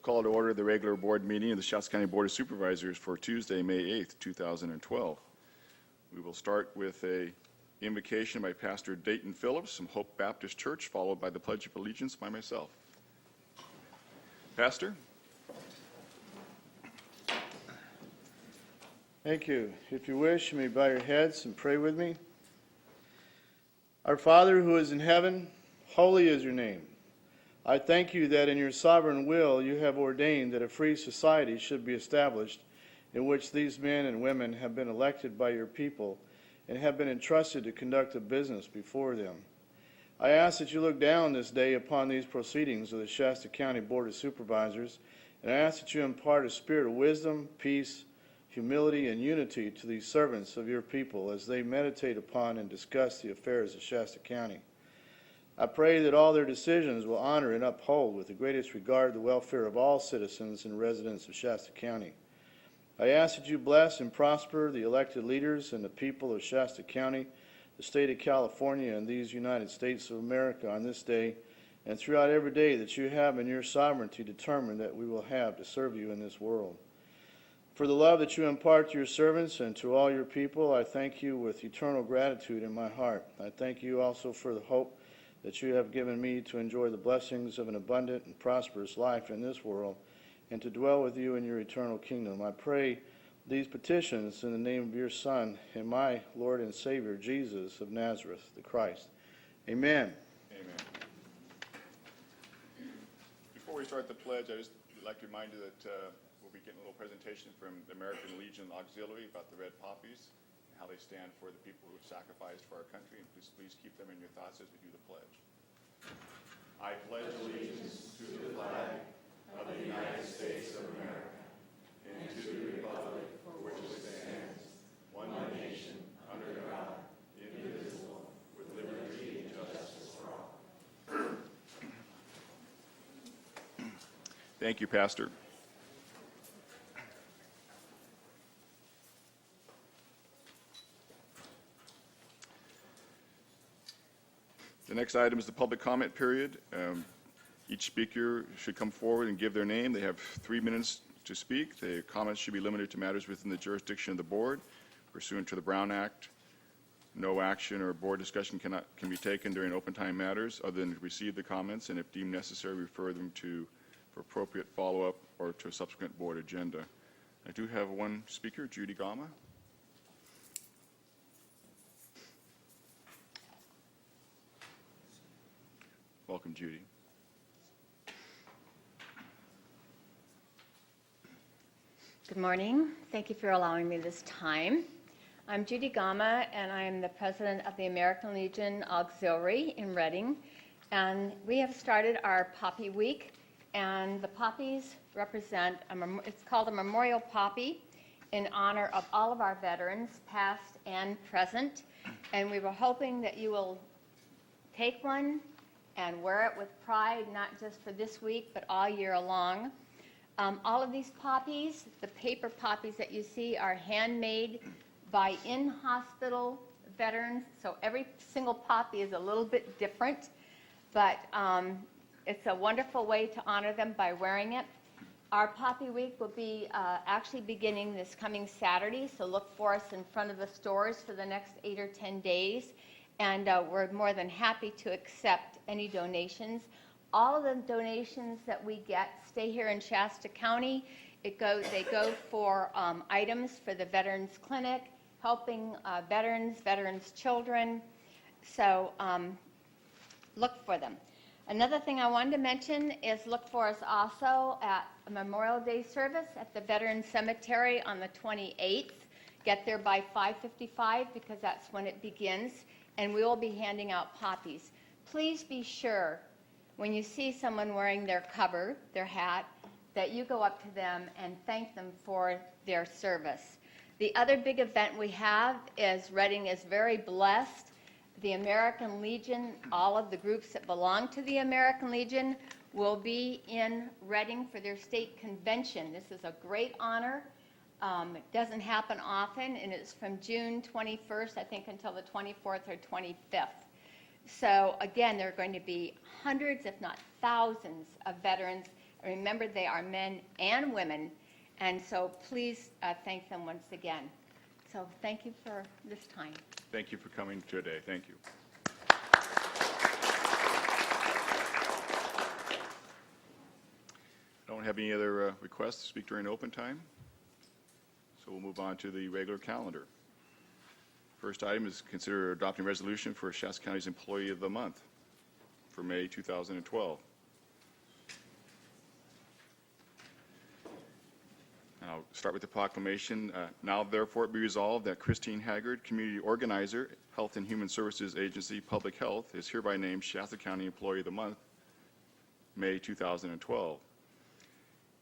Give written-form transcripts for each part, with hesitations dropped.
call to order the regular board meeting of the Shasta County Board of Supervisors for Tuesday, May 8th, 2012. We will start with a invocation by Pastor Dayton Phillips from Hope Baptist Church, followed by the Pledge of Allegiance by myself. Pastor? Thank you. If you wish, you may bow your heads and pray with me. Our Father who is in heaven, holy is your name. I thank you that in your sovereign will you have ordained that a free society should be established in which these men and women have been elected by your people and have been entrusted to conduct a business before them. I ask that you look down this day upon these proceedings of the Shasta County Board of Supervisors, and I ask that you impart a spirit of wisdom, peace, humility, and unity to these servants of your people as they meditate upon and discuss the affairs of Shasta County. I pray that all their decisions will honor and uphold with the greatest regard the welfare of all citizens and residents of Shasta County. I ask that you bless and prosper the elected leaders and the people of Shasta County, the state of California, and these United States of America on this day and throughout every day that you have in your sovereignty determined that we will have to serve you in this world. For the love that you impart to your servants and to all your people, I thank you with eternal gratitude in my heart. I thank you also for the hope that you have given me to enjoy the blessings of an abundant and prosperous life in this world and to dwell with you in your eternal kingdom. I pray these petitions in the name of your Son and my Lord and Savior, Jesus of Nazareth, the Christ. Amen. Amen. Before we start the pledge, I'd just like to remind you that we'll be getting a little presentation from the American Legion Auxiliary about the red poppies, how they stand for the people who have sacrificed for our country, and please keep them in your thoughts as we do the pledge. I pledge allegiance to the flag of the United States of America and to the republic for which it stands, one nation, under God, indivisible, with liberty and justice for all. Thank you, Pastor. The next item is the public comment period. Each speaker should come forward and give their name. They have 3 minutes to speak. The comments should be limited to matters within the jurisdiction of the board. Pursuant to the Brown Act, no action or board discussion can be taken during open time matters other than to receive the comments and, if deemed necessary, refer them for appropriate follow-up or to a subsequent board agenda. I do have one speaker, Judy Gama. Welcome, Judy. Good morning. Thank you for allowing me this time. I'm Judy Gama, and I'm the president of the American Legion Auxiliary in Reading. And we have started our Poppy Week, and the poppies represent, it's called a memorial poppy in honor of all of our veterans, past and present. And we were hoping that you will take one and wear it with pride, not just for this week, but all year long. All of these poppies, the paper poppies that you see, are handmade by in-hospital veterans. So every single poppy is a little bit different, but it's a wonderful way to honor them by wearing it. Our Poppy Week will be actually beginning this coming Saturday, so look for us in front of the stores for the next 8 or 10 days. And we're more than happy to accept any donations. All of the donations that we get stay here in Shasta County. They go for items for the Veterans Clinic, helping veterans' children. So look for them. Another thing I wanted to mention is look for us also at a Memorial Day service at the Veterans Cemetery on the 28th. Get there by 5:55 because that's when it begins. And we will be handing out poppies. Please be sure when you see someone wearing their cover, their hat, that you go up to them and thank them for their service. The other big event we have is Reading is very blessed. The American Legion, all of the groups that belong to the American Legion will be in Reading for their state convention. This is a great honor. It doesn't happen often, and it's from June 21st, I think, until the 24th or 25th. So again, there are going to be hundreds, if not thousands, of veterans Remember, they are men and women, and so please thank them once again. So thank you for this time. Thank you for coming today. Thank you. I don't have any other requests to speak during open time, so we'll move on to the regular calendar. First item is consider adopting resolution for Shasta County's Employee of the Month for May 2012. I'll start with the proclamation. Now therefore it be resolved that Christine Haggard, Community Organizer, Health and Human Services Agency, Public Health, is hereby named Shasta County Employee of the Month, May 2012.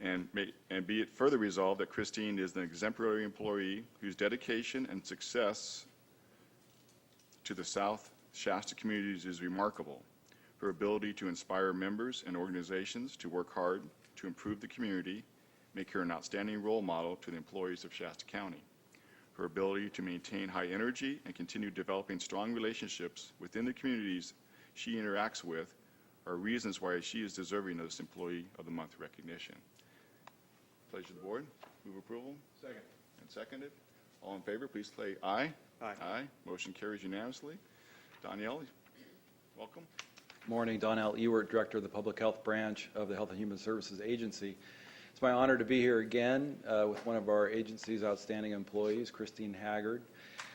And be it further resolved that Christine is an exemplary employee whose dedication and success to the South Shasta communities is remarkable. Her ability to inspire members and organizations to work hard to improve the community make her an outstanding role model to the employees of Shasta County. Her ability to maintain high energy and continue developing strong relationships within the communities she interacts with are reasons why she is deserving of this Employee of the Month recognition. Pleasure of the board. Move approval. Second. And seconded. All in favor, please say aye. Aye. Aye. Motion carries unanimously. Danielle, welcome. Morning, Donnell Ewert, Director of the Public Health Branch of the Health and Human Services Agency. It's my honor to be here again with one of our agency's outstanding employees, Christine Haggard.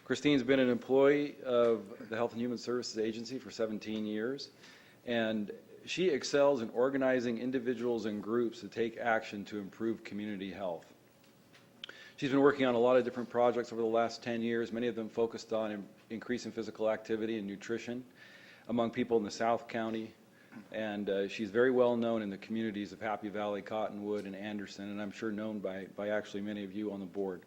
Christine's been an employee of the Health and Human Services Agency for 17 years, and she excels in organizing individuals and groups to take action to improve community health. She's been working on a lot of different projects over the last 10 years, many of them focused on increasing physical activity and nutrition among people in the South County. And she's very well known in the communities of Happy Valley, Cottonwood, and Anderson, and I'm sure known by actually many of you on the board.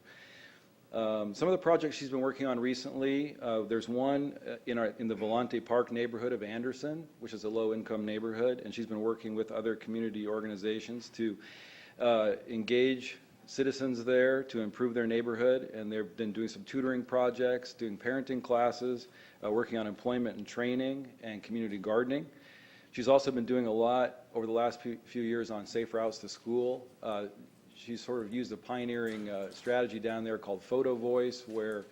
Some of the projects she's been working on recently, there's one in the Volante Park neighborhood of Anderson, which is a low-income neighborhood, and she's been working with other community organizations to engage citizens there to improve their neighborhood, and they've been doing some tutoring projects, doing parenting classes, working on employment and training, and community gardening. She's also been doing a lot over the last few years on safe routes to school. She's sort of used a pioneering strategy down there called Photo Voice, where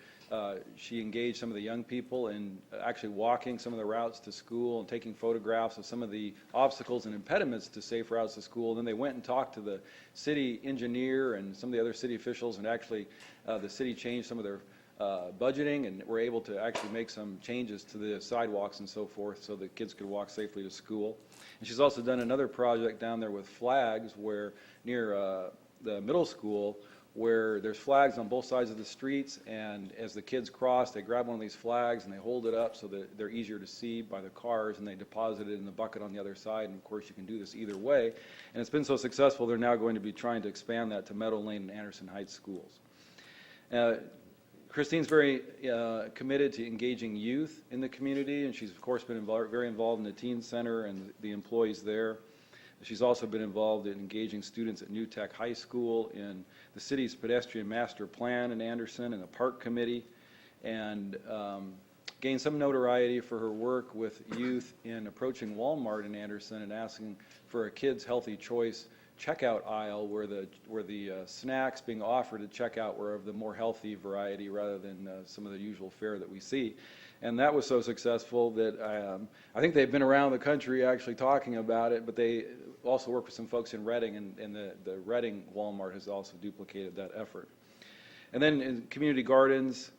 she engaged some of the young people in actually walking some of the routes to school and taking photographs of some of the obstacles and impediments to safe routes to school. And then they went and talked to the city engineer and some of the other city officials, and actually the city changed some of their budgeting, and were able to actually make some changes to the sidewalks and so forth so that kids could walk safely to school. And she's also done another project down there with flags where near the middle school, where there's flags on both sides of the streets, and as the kids cross, they grab one of these flags and they hold it up so that they're easier to see by the cars, and they deposit it in the bucket on the other side. And of course you can do this either way, and it's been so successful they're now going to be trying to expand that to Meadow Lane and Anderson Heights schools. Christine's very committed to engaging youth in the community, and she's of course been very involved in the teen center and the employees there. She's also been involved in engaging students at New Tech High School in the city's pedestrian master plan in Anderson and the park committee, and gained some notoriety for her work with youth in approaching Walmart in Anderson and asking for a kids' healthy choice checkout aisle where the snacks being offered at checkout were of the more healthy variety rather than some of the usual fare that we see. And that was so successful that I think they've been around the country actually talking about it, but they also work with some folks in Reading, and the Reading Walmart has also duplicated that effort. And then in community gardens,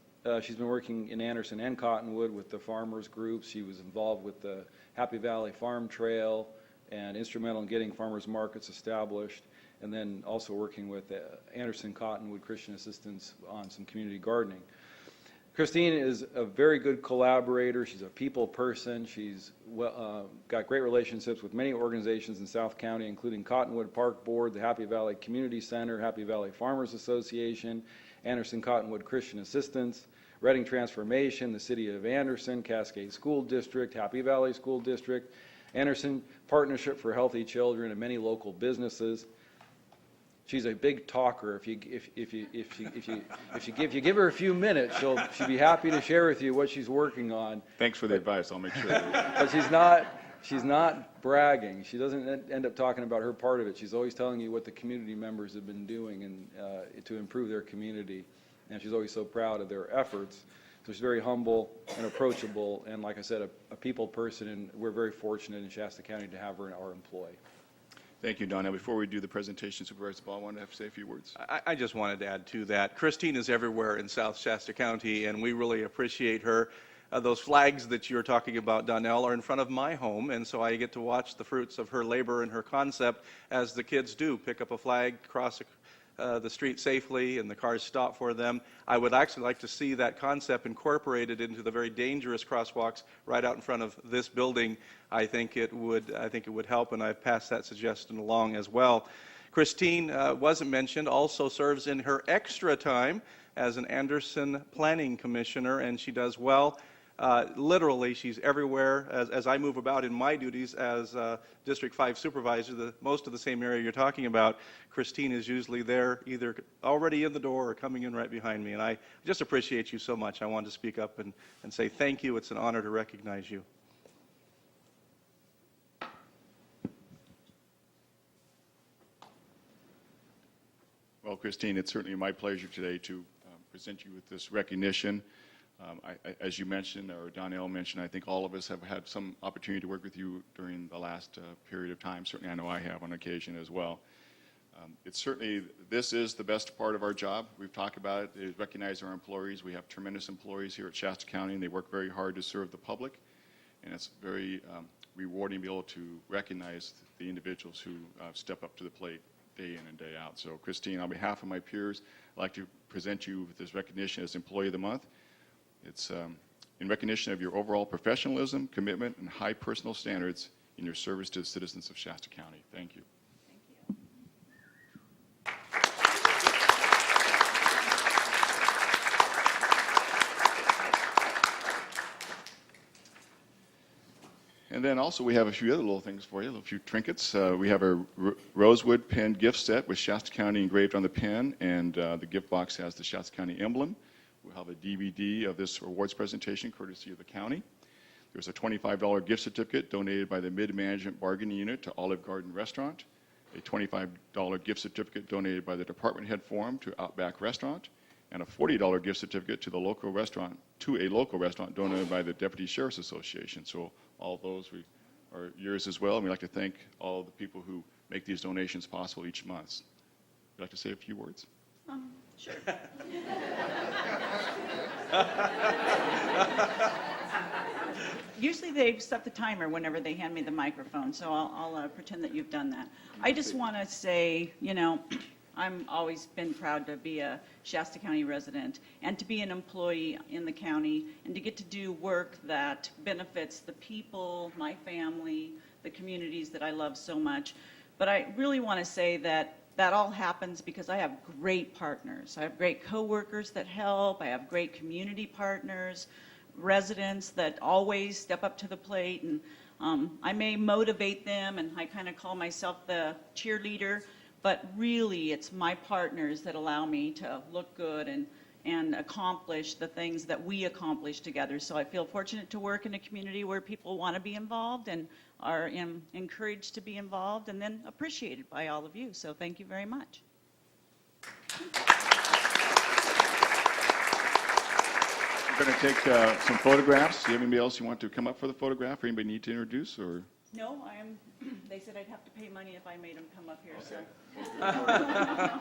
she's been working in Anderson and Cottonwood with the farmers groups. She was involved with the Happy Valley Farm Trail and instrumental in getting farmers markets established, and then also working with Anderson Cottonwood Christian Assistance on some community gardening. Christine is a very good collaborator. She's a people person. She's got great relationships with many organizations in South County, including Cottonwood Park Board, the Happy Valley Community Center, Happy Valley Farmers Association, Anderson Cottonwood Christian Assistance, Reading Transformation, the City of Anderson, Cascade School District, Happy Valley School District, Anderson Partnership for Healthy Children, and many local businesses. She's a big talker. If you give her a few minutes, she'll be happy to share with you what she's working on. Thanks for the advice. I'll make sure. But She's not bragging. She doesn't end up talking about her part of it. She's always telling you what the community members have been doing and to improve their community. And she's always so proud of their efforts. So she's very humble and approachable, and like I said, a people person, and we're very fortunate in Shasta County to have her in our employ. Thank you, Donnell. Before we do the presentation, Supervisor Ball wanted to say a few words. I just wanted to add to that. Christine is everywhere in South Shasta County, and we really appreciate her. Those flags that you're talking about, Donnell, are in front of my home, and so I get to watch the fruits of her labor and her concept as the kids do pick up a flag, cross the street safely, and the cars stop for them. I would actually like to see that concept incorporated into the very dangerous crosswalks right out in front of this building. I think it would help, and I've passed that suggestion along as well. Christine wasn't mentioned, also serves in her extra time as an Anderson Planning Commissioner, and she does well. Literally, she's everywhere. As I move about in my duties as District 5 Supervisor, most of the same area you're talking about, Christine is usually there, either already in the door or coming in right behind me. And I just appreciate you so much. I wanted to speak up and say thank you. It's an honor to recognize you. Well, Christine, it's certainly my pleasure today to present you with this recognition. As you mentioned, or Donnell mentioned, I think all of us have had some opportunity to work with you during the last period of time. Certainly, I know I have on occasion as well. This is the best part of our job. We've talked about it, is recognize our employees. We have tremendous employees here at Shasta County, and they work very hard to serve the public. And it's very rewarding to be able to recognize the individuals who step up to the plate day in and day out. So, Christine, on behalf of my peers, I'd like to present you with this recognition as Employee of the Month. It's in recognition of your overall professionalism, commitment, and high personal standards in your service to the citizens of Shasta County. Thank you. And then also we have a few other little things for you, a few trinkets. We have a rosewood pen gift set with Shasta County engraved on the pen, and the gift box has the Shasta County emblem. We'll have a DVD of this awards presentation courtesy of the county. There's a $25 gift certificate donated by the Mid-Management Bargaining Unit to Olive Garden Restaurant, a $25 gift certificate donated by the Department Head Forum to Outback Restaurant, and a $40 gift certificate to a local restaurant donated by the Deputy Sheriff's Association. So all those are yours as well, and we'd like to thank all the people who make these donations possible each month. Would you like to say a few words? Sure. Usually they set the timer whenever they hand me the microphone, so I'll pretend that you've done that. I just want to say, I'm always been proud to be a Shasta County resident and to be an employee in the county and to get to do work that benefits the people, my family, the communities that I love so much. But I really want to say that all happens because I have great partners. I have great coworkers that help. I have great community partners, residents that always step up to the plate. And I may motivate them, and I kind of call myself the cheerleader, but really it's my partners that allow me to look good and accomplish the things that we accomplish together. So I feel fortunate to work in a community where people want to be involved and are encouraged to be involved and then appreciated by all of you. So thank you very much. We're going to take some photographs. Do you have anybody else you want to come up for the photograph, or anybody need to introduce? Or No, they said I'd have to pay money if I made them come up here. Okay. So.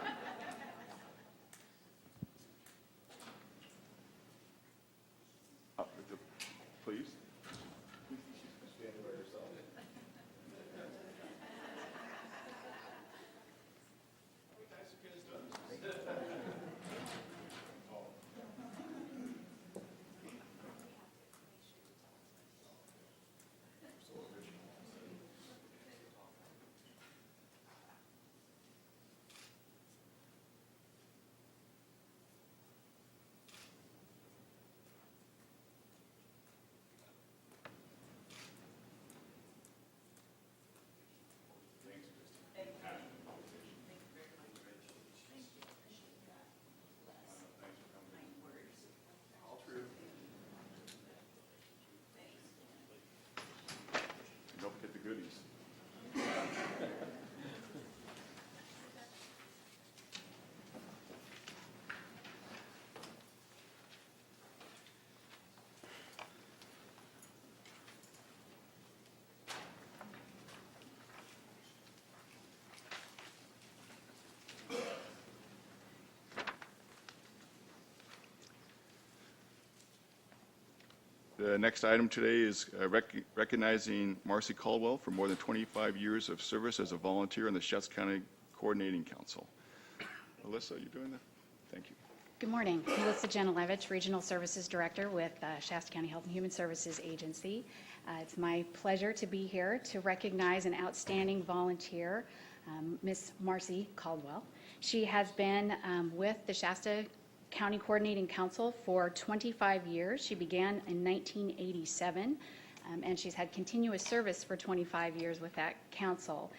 Please. The next item today is recognizing Marcy Caldwell for more than 25 years of service as a volunteer on the Shasta County Coordinating Council. Alyssa, you doing that? Thank you. Good morning. Melissa Janilevich, Regional Services Director with Shasta County Health and Human Services Agency. It's my pleasure to be here to recognize an outstanding volunteer, Miss Marcy Caldwell. She has been with the Shasta County Coordinating Council for 25 years. She began in 1987. And she's had continuous service for 25 years with that council,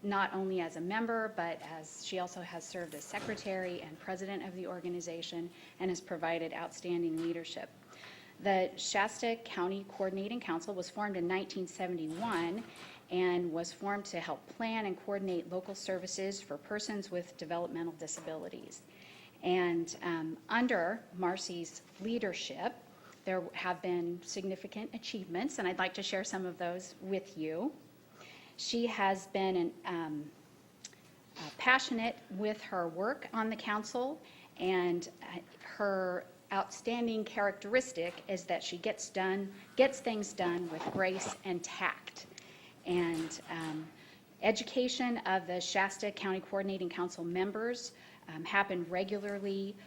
not only as a member, but as she also has served as secretary and president of the organization and has provided outstanding leadership. The Shasta County Coordinating Council was formed in 1971 and was formed to help plan and coordinate local services for persons with developmental disabilities. And under Marcy's leadership, there have been significant achievements, and I'd like to share some of those with you. She has been passionate with her work on the council, and her outstanding characteristic is that she gets things done with grace and tact. And education of the Shasta County Coordinating Council members happen regularly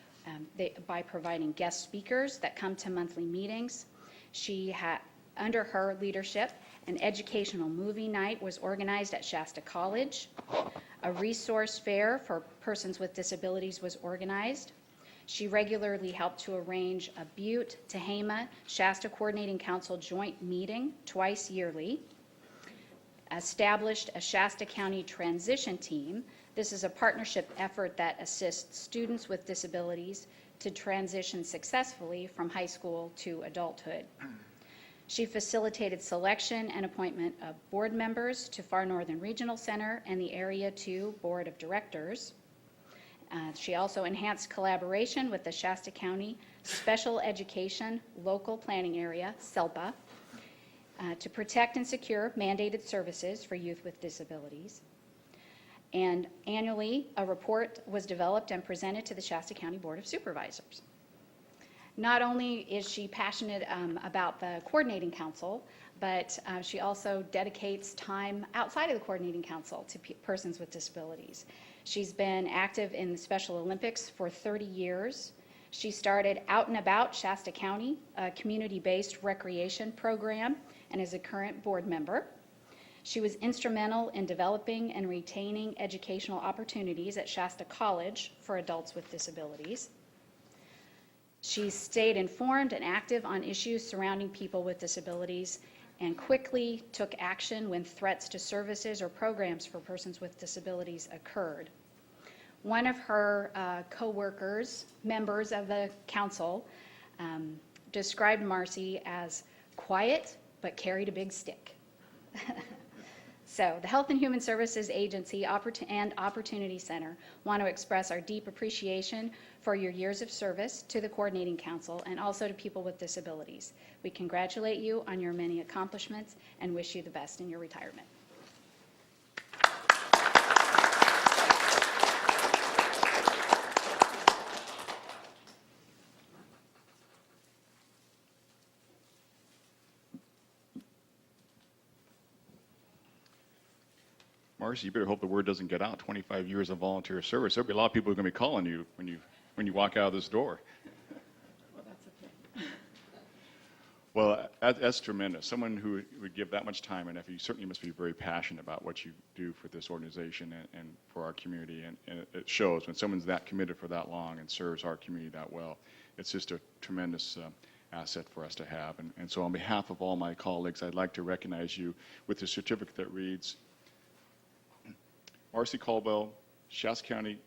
by providing guest speakers that come to monthly meetings. Under her leadership, an educational movie night was organized at Shasta College. A resource fair for persons with disabilities was organized. She regularly helped to arrange a Butte, Tehama, Shasta Coordinating Council joint meeting twice yearly. Established a Shasta County transition team. This is a partnership effort that assists students with disabilities to transition successfully from high school to adulthood. She facilitated selection and appointment of board members to Far Northern Regional Center and the Area 2 Board of Directors. She also enhanced collaboration with the Shasta County Special Education Local Planning Area, SELPA, to protect and secure mandated services for youth with disabilities. And annually, a report was developed and presented to the Shasta County Board of Supervisors. Not only is she passionate about the Coordinating Council, but she also dedicates time outside of the Coordinating Council to persons with disabilities. She's been active in the Special Olympics for 30 years. She started Out and About Shasta County, a community-based recreation program, and is a current board member. She was instrumental in developing and retaining educational opportunities at Shasta College for adults with disabilities. She stayed informed and active on issues surrounding people with disabilities and quickly took action when threats to services or programs for persons with disabilities occurred. One of her co-workers, members of the council, described Marcy as quiet but carried a big stick. So the Health and Human Services Agency and Opportunity Center want to express our deep appreciation for your years of service to the Coordinating Council and also to people with disabilities. We congratulate you on your many accomplishments and wish you the best in your retirement. Marcy, you better hope the word doesn't get out. 25 years of volunteer service. There'll be a lot of people who are going to be calling you when you walk out of this door. Well, that's okay. Well, that's tremendous. Someone who would give that much time and effort, you certainly must be very passionate about what you do for this organization and for our community. And it shows when someone's that committed for that long and serves our community that well. It's just a tremendous asset for us to have. And so on behalf of all my colleagues, I'd like to recognize you with a certificate that reads, Marcy Caldwell, the Shasta County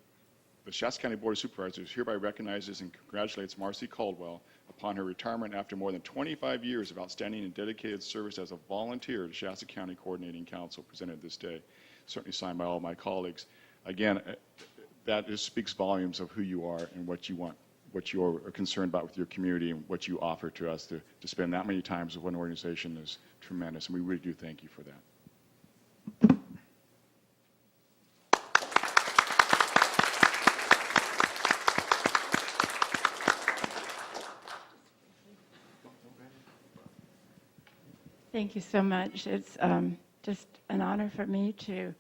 Board of Supervisors hereby recognizes and congratulates Marcy Caldwell upon her retirement after more than 25 years of outstanding and dedicated service as a volunteer to Shasta County Coordinating Council, presented this day. Certainly signed by all my colleagues. Again, that just speaks volumes of who you are and what you want, what you are concerned about with your community and what you offer to us. To spend that many times with one organization is tremendous, and we really do thank you for that. Thank you so much. It's just an honor for me to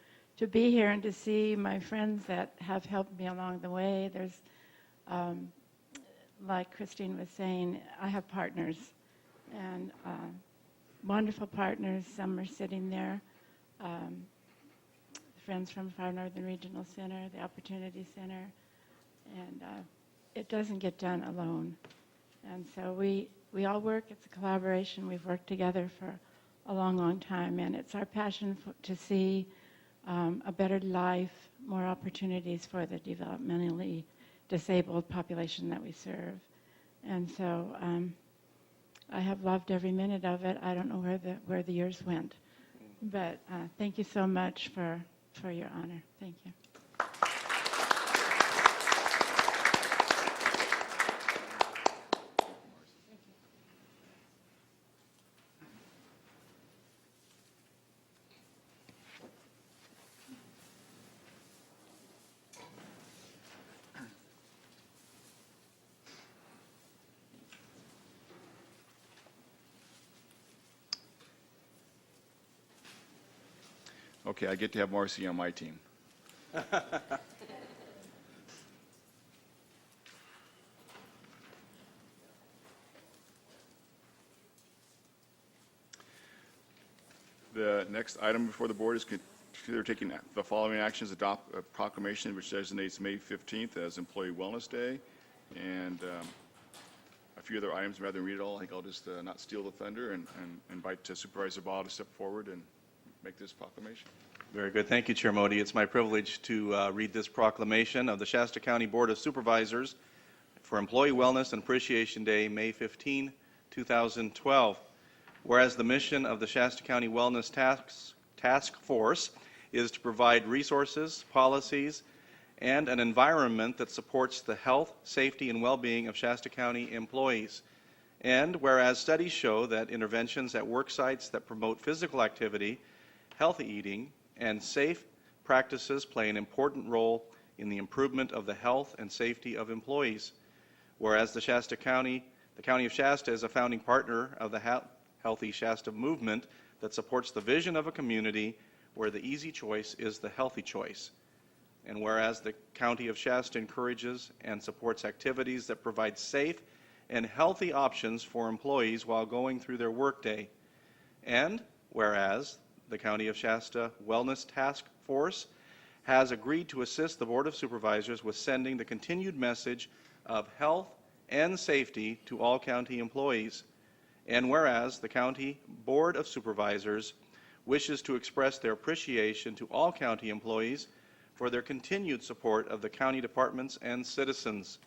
be here and to see my friends that have helped me along the way. There's, like Christine was saying, I have partners, and wonderful partners. Some are sitting there. Friends from Far Northern Regional Center, the Opportunity Center, and it doesn't get done alone. And so we all work. It's a collaboration. We've worked together for a long, long time, and it's our passion to see a better life, more opportunities for the developmentally disabled population that we serve. And so I have loved every minute of it. I don't know where the years went, but thank you so much for your honor. Thank you. Okay, I get to have Marcy on my team. The next item before the board is consider taking the following actions: adopt a proclamation which designates May 15th as Employee Wellness Day, and a few other items. Rather than read it all, I think I'll just not steal the thunder and invite Supervisor Ball to step forward and make this proclamation. Very good. Thank you, Chair Modi. It's my privilege to read this proclamation of the Shasta County Board of Supervisors for Employee Wellness and Appreciation Day, May 15, 2012. Whereas the mission of the Shasta County Wellness Task Force is to provide resources, policies, and an environment that supports the health, safety, and well-being of Shasta County employees. And whereas studies show that interventions at work sites that promote physical activity, healthy eating, and safe practices play an important role in the improvement of the health and safety of employees. Whereas the County of Shasta is a founding partner of the Healthy Shasta movement that supports the vision of a community where the easy choice is the healthy choice. And whereas the County of Shasta encourages and supports activities that provide safe and healthy options for employees while going through their workday. And whereas the County of Shasta Wellness Task Force has agreed to assist the Board of Supervisors with sending the continued message of health and safety to all county employees. And whereas the County Board of Supervisors wishes to express their appreciation to all county employees for their continued support of the county departments and citizens.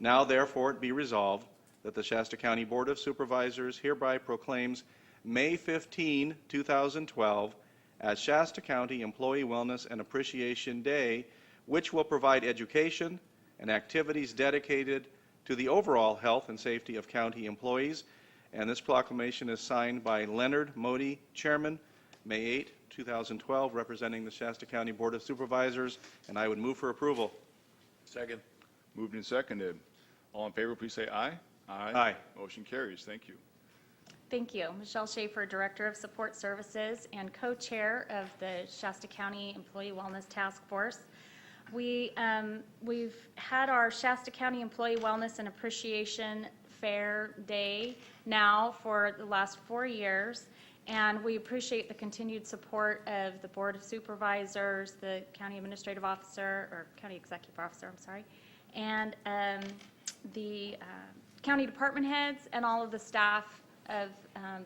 Now therefore it be resolved that the Shasta County Board of Supervisors hereby proclaims May 15, 2012 as Shasta County Employee Wellness and Appreciation Day, which will provide education and activities dedicated to the overall health and safety of county employees. And this proclamation is signed by Leonard Modi, Chairman, May 8, 2012, representing the Shasta County Board of Supervisors, and I would move for approval. Second. Moved and seconded. All in favor, please say aye. Aye. Motion carries. Thank you. Thank you. Michelle Schaefer, Director of Support Services and Co-Chair of the Shasta County Employee Wellness Task Force. We've had our Shasta County Employee Wellness and Appreciation Fair Day now for the last 4 years, and we appreciate the continued support of the Board of Supervisors, the County Administrative Officer, or County Executive Officer, I'm sorry, and the county department heads and all of the staff of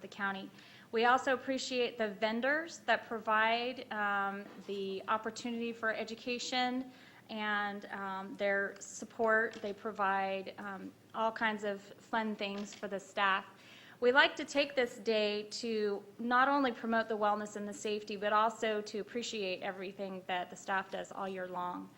the county. We also appreciate the vendors that provide the opportunity for education and their support. They provide all kinds of fun things for the staff. We like to take this day to not only promote the wellness and the safety, but also to appreciate everything that the staff does all year long.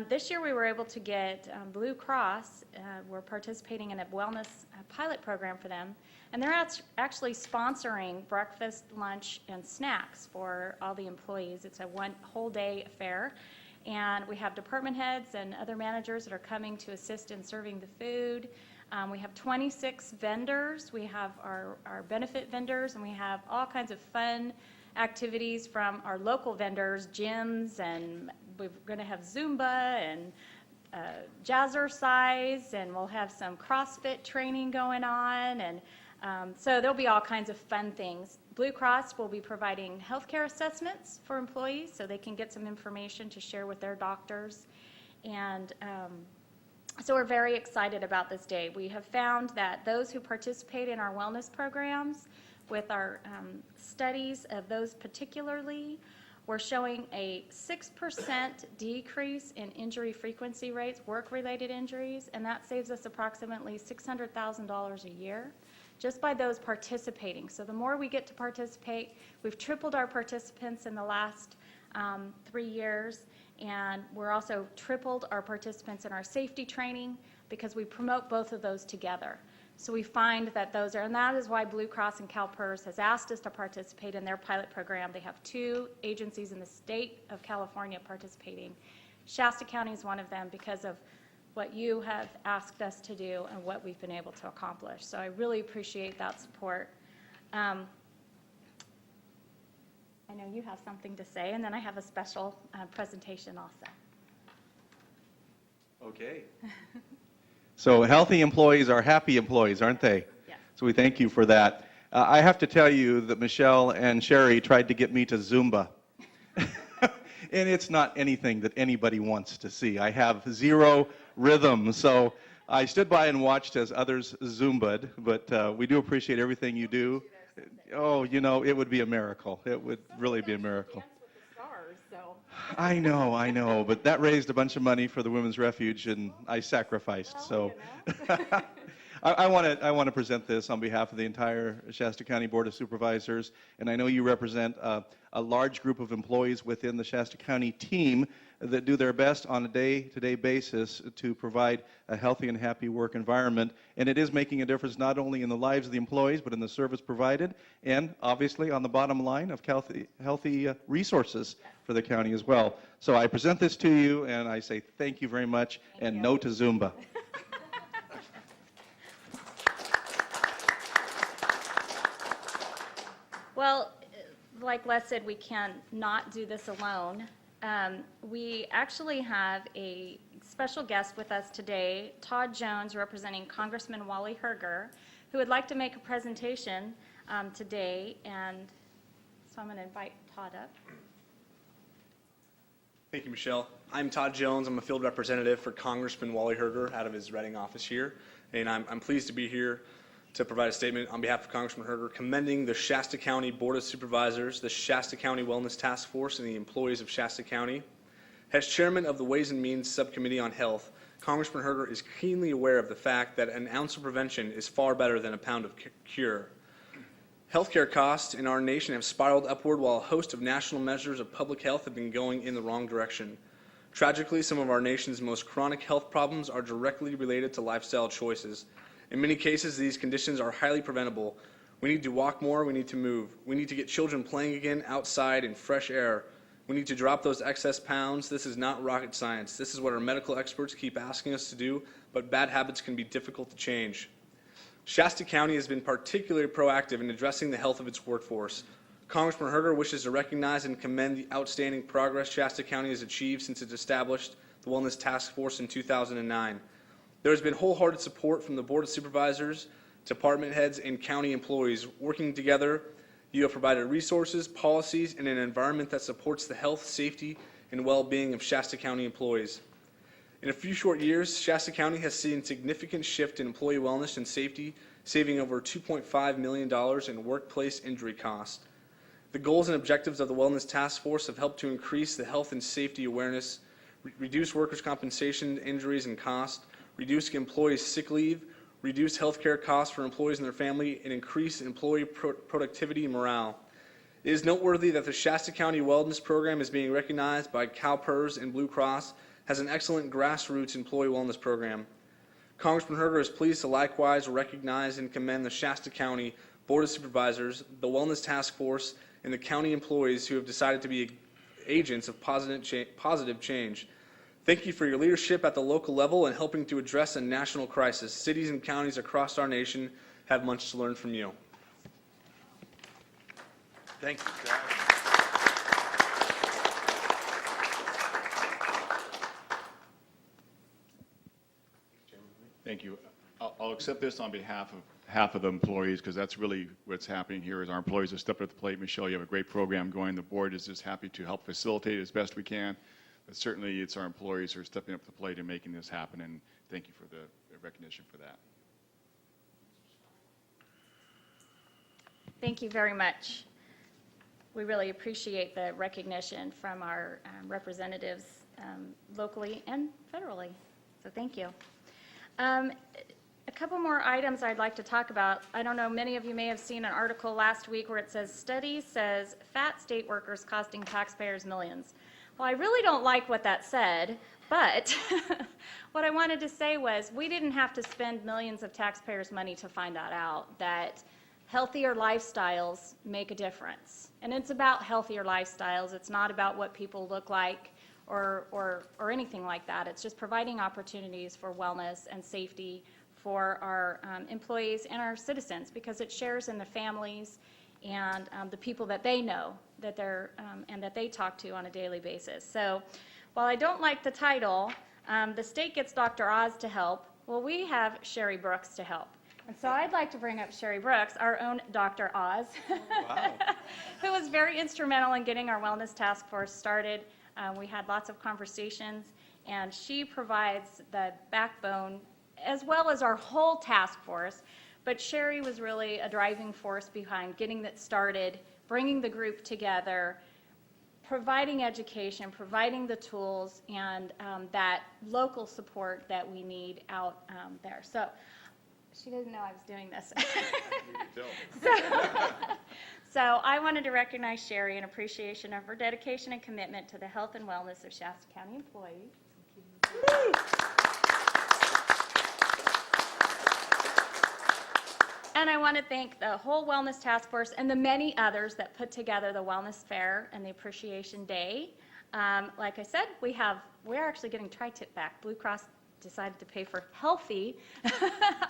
This year we were able to get Blue Cross. We're participating in a wellness pilot program for them, and they're actually sponsoring breakfast, lunch, and snacks for all the employees. It's a one whole day affair, and we have department heads and other managers that are coming to assist in serving the food. We have 26 vendors. We have our benefit vendors, and we have all kinds of fun activities from our local vendors, gyms, and we're going to have Zumba and jazzercise, and we'll have some CrossFit training going on, and so there'll be all kinds of fun things. Blue Cross will be providing healthcare assessments for employees so they can get some information to share with their doctors, and so we're very excited about this day. We have found that those who participate in our wellness programs, with our studies of those particularly, we're showing a 6% decrease in injury frequency rates, work-related injuries, and that saves us approximately $600,000 a year just by those participating. So the more we get to participate, we've tripled our participants in the last 3 years, and we're also tripled our participants in our safety training because we promote both of those together. So we find that those are, and that is why Blue Cross and CalPERS has asked us to participate in their pilot program. They have 2 agencies in the state of California participating. Shasta County is one of them because of what you have asked us to do and what we've been able to accomplish. So I really appreciate that support. I know you have something to say, and then I have a special presentation also. Okay. So healthy employees are happy employees, aren't they? Yes. So we thank you for that. I have to tell you that Michelle and Sherry tried to get me to Zumba. And it's not anything that anybody wants to see. I have 0 rhythm, so I stood by and watched as others Zumba'd, but we do appreciate everything you do. Oh, you know, it would be a miracle. It would really be a miracle. I know, but that raised a bunch of money for the Women's Refuge, and I sacrificed. So I want to present this on behalf of the entire Shasta County Board of Supervisors, and I know you represent a large group of employees within the Shasta County team that do their best on a day-to-day basis to provide a healthy and happy work environment, and it is making a difference not only in the lives of the employees, but in the service provided, and obviously on the bottom line of healthy resources for the county as well. So I present this to you, and I say thank you very much, and no to Zumba. Well, like Les said, we can not do this alone. We actually have a special guest with us today, Todd Jones, representing Congressman Wally Herger, who would like to make a presentation today, and so I'm going to invite Todd up. Thank you, Michelle. I'm Todd Jones. I'm a field representative for Congressman Wally Herger out of his Reading office here, and I'm pleased to be here to provide a statement on behalf of Congressman Herger commending the Shasta County Board of Supervisors, the Shasta County Wellness Task Force, and the employees of Shasta County. As chairman of the Ways and Means Subcommittee on Health, Congressman Herger is keenly aware of the fact that an ounce of prevention is far better than a pound of cure. Healthcare costs in our nation have spiraled upward while a host of national measures of public health have been going in the wrong direction. Tragically, some of our nation's most chronic health problems are directly related to lifestyle choices. In many cases, these conditions are highly preventable. We need to walk more, we need to move. We need to get children playing again outside in fresh air. We need to drop those excess pounds. This is not rocket science. This is what our medical experts keep asking us to do, but bad habits can be difficult to change. Shasta County has been particularly proactive in addressing the health of its workforce. Congressman Herger wishes to recognize and commend the outstanding progress Shasta County has achieved since it established the Wellness Task Force in 2009. There has been wholehearted support from the Board of Supervisors, department heads, and county employees. Working together, you have provided resources, policies, and an environment that supports the health, safety, and well-being of Shasta County employees. In a few short years, Shasta County has seen significant shift in employee wellness and safety, saving over $2.5 million in workplace injury costs. The goals and objectives of the Wellness Task Force have helped to increase the health and safety awareness, reduce workers' compensation injuries and costs, reduce employees' sick leave, reduce health care costs for employees and their family, and increase employee productivity and morale. It is noteworthy that the Shasta County Wellness Program is being recognized by CalPERS and Blue Cross as an excellent grassroots employee wellness program. Congressman Herger is pleased to likewise recognize and commend the Shasta County Board of Supervisors, the Wellness Task Force, and the county employees who have decided to be agents of positive change. Thank you for your leadership at the local level and helping to address a national crisis. Cities and counties across our nation have much to learn from you. Thank you, Chad. Thank you. I'll accept this on behalf of the employees, because that's really what's happening here is our employees have stepped up to the plate. Michelle, you have a great program going. The board is just happy to help facilitate it as best we can. But certainly it's our employees who are stepping up to the plate and making this happen, and thank you for the recognition for that. Thank you very much. We really appreciate the recognition from our representatives locally and federally. So thank you. A couple more items I'd like to talk about. I don't know, many of you may have seen an article last week where it says, study says fat state workers costing taxpayers millions. Well, I really don't like what that said, but what I wanted to say was we didn't have to spend millions of taxpayers' money to find that out, that healthier lifestyles make a difference. And it's about healthier lifestyles. It's not about what people look like or anything like that. It's just providing opportunities for wellness and safety for our employees and our citizens, because it shares in the families and the people that they know that they're and that they talk to on a daily basis. So while I don't like the title, the state gets Dr. Oz to help. Well, we have Sherry Brooks to help. And so I'd like to bring up Sherry Brooks, our own Dr. Oz, Wow. who was very instrumental in getting our wellness task force started. We had lots of conversations, and she provides the backbone as well as our whole task force. But Sherry was really a driving force behind getting that started, bringing the group together, providing education, providing the tools, and that local support that we need out there. So she didn't know I was doing this. So I wanted to recognize Sherry in appreciation of her dedication and commitment to the health and wellness of Shasta County employees. And I want to thank the whole Wellness Task Force and the many others that put together the Wellness Fair and the Appreciation Day. Like I said, we're actually getting tri-tip back. Blue Cross decided to pay for healthy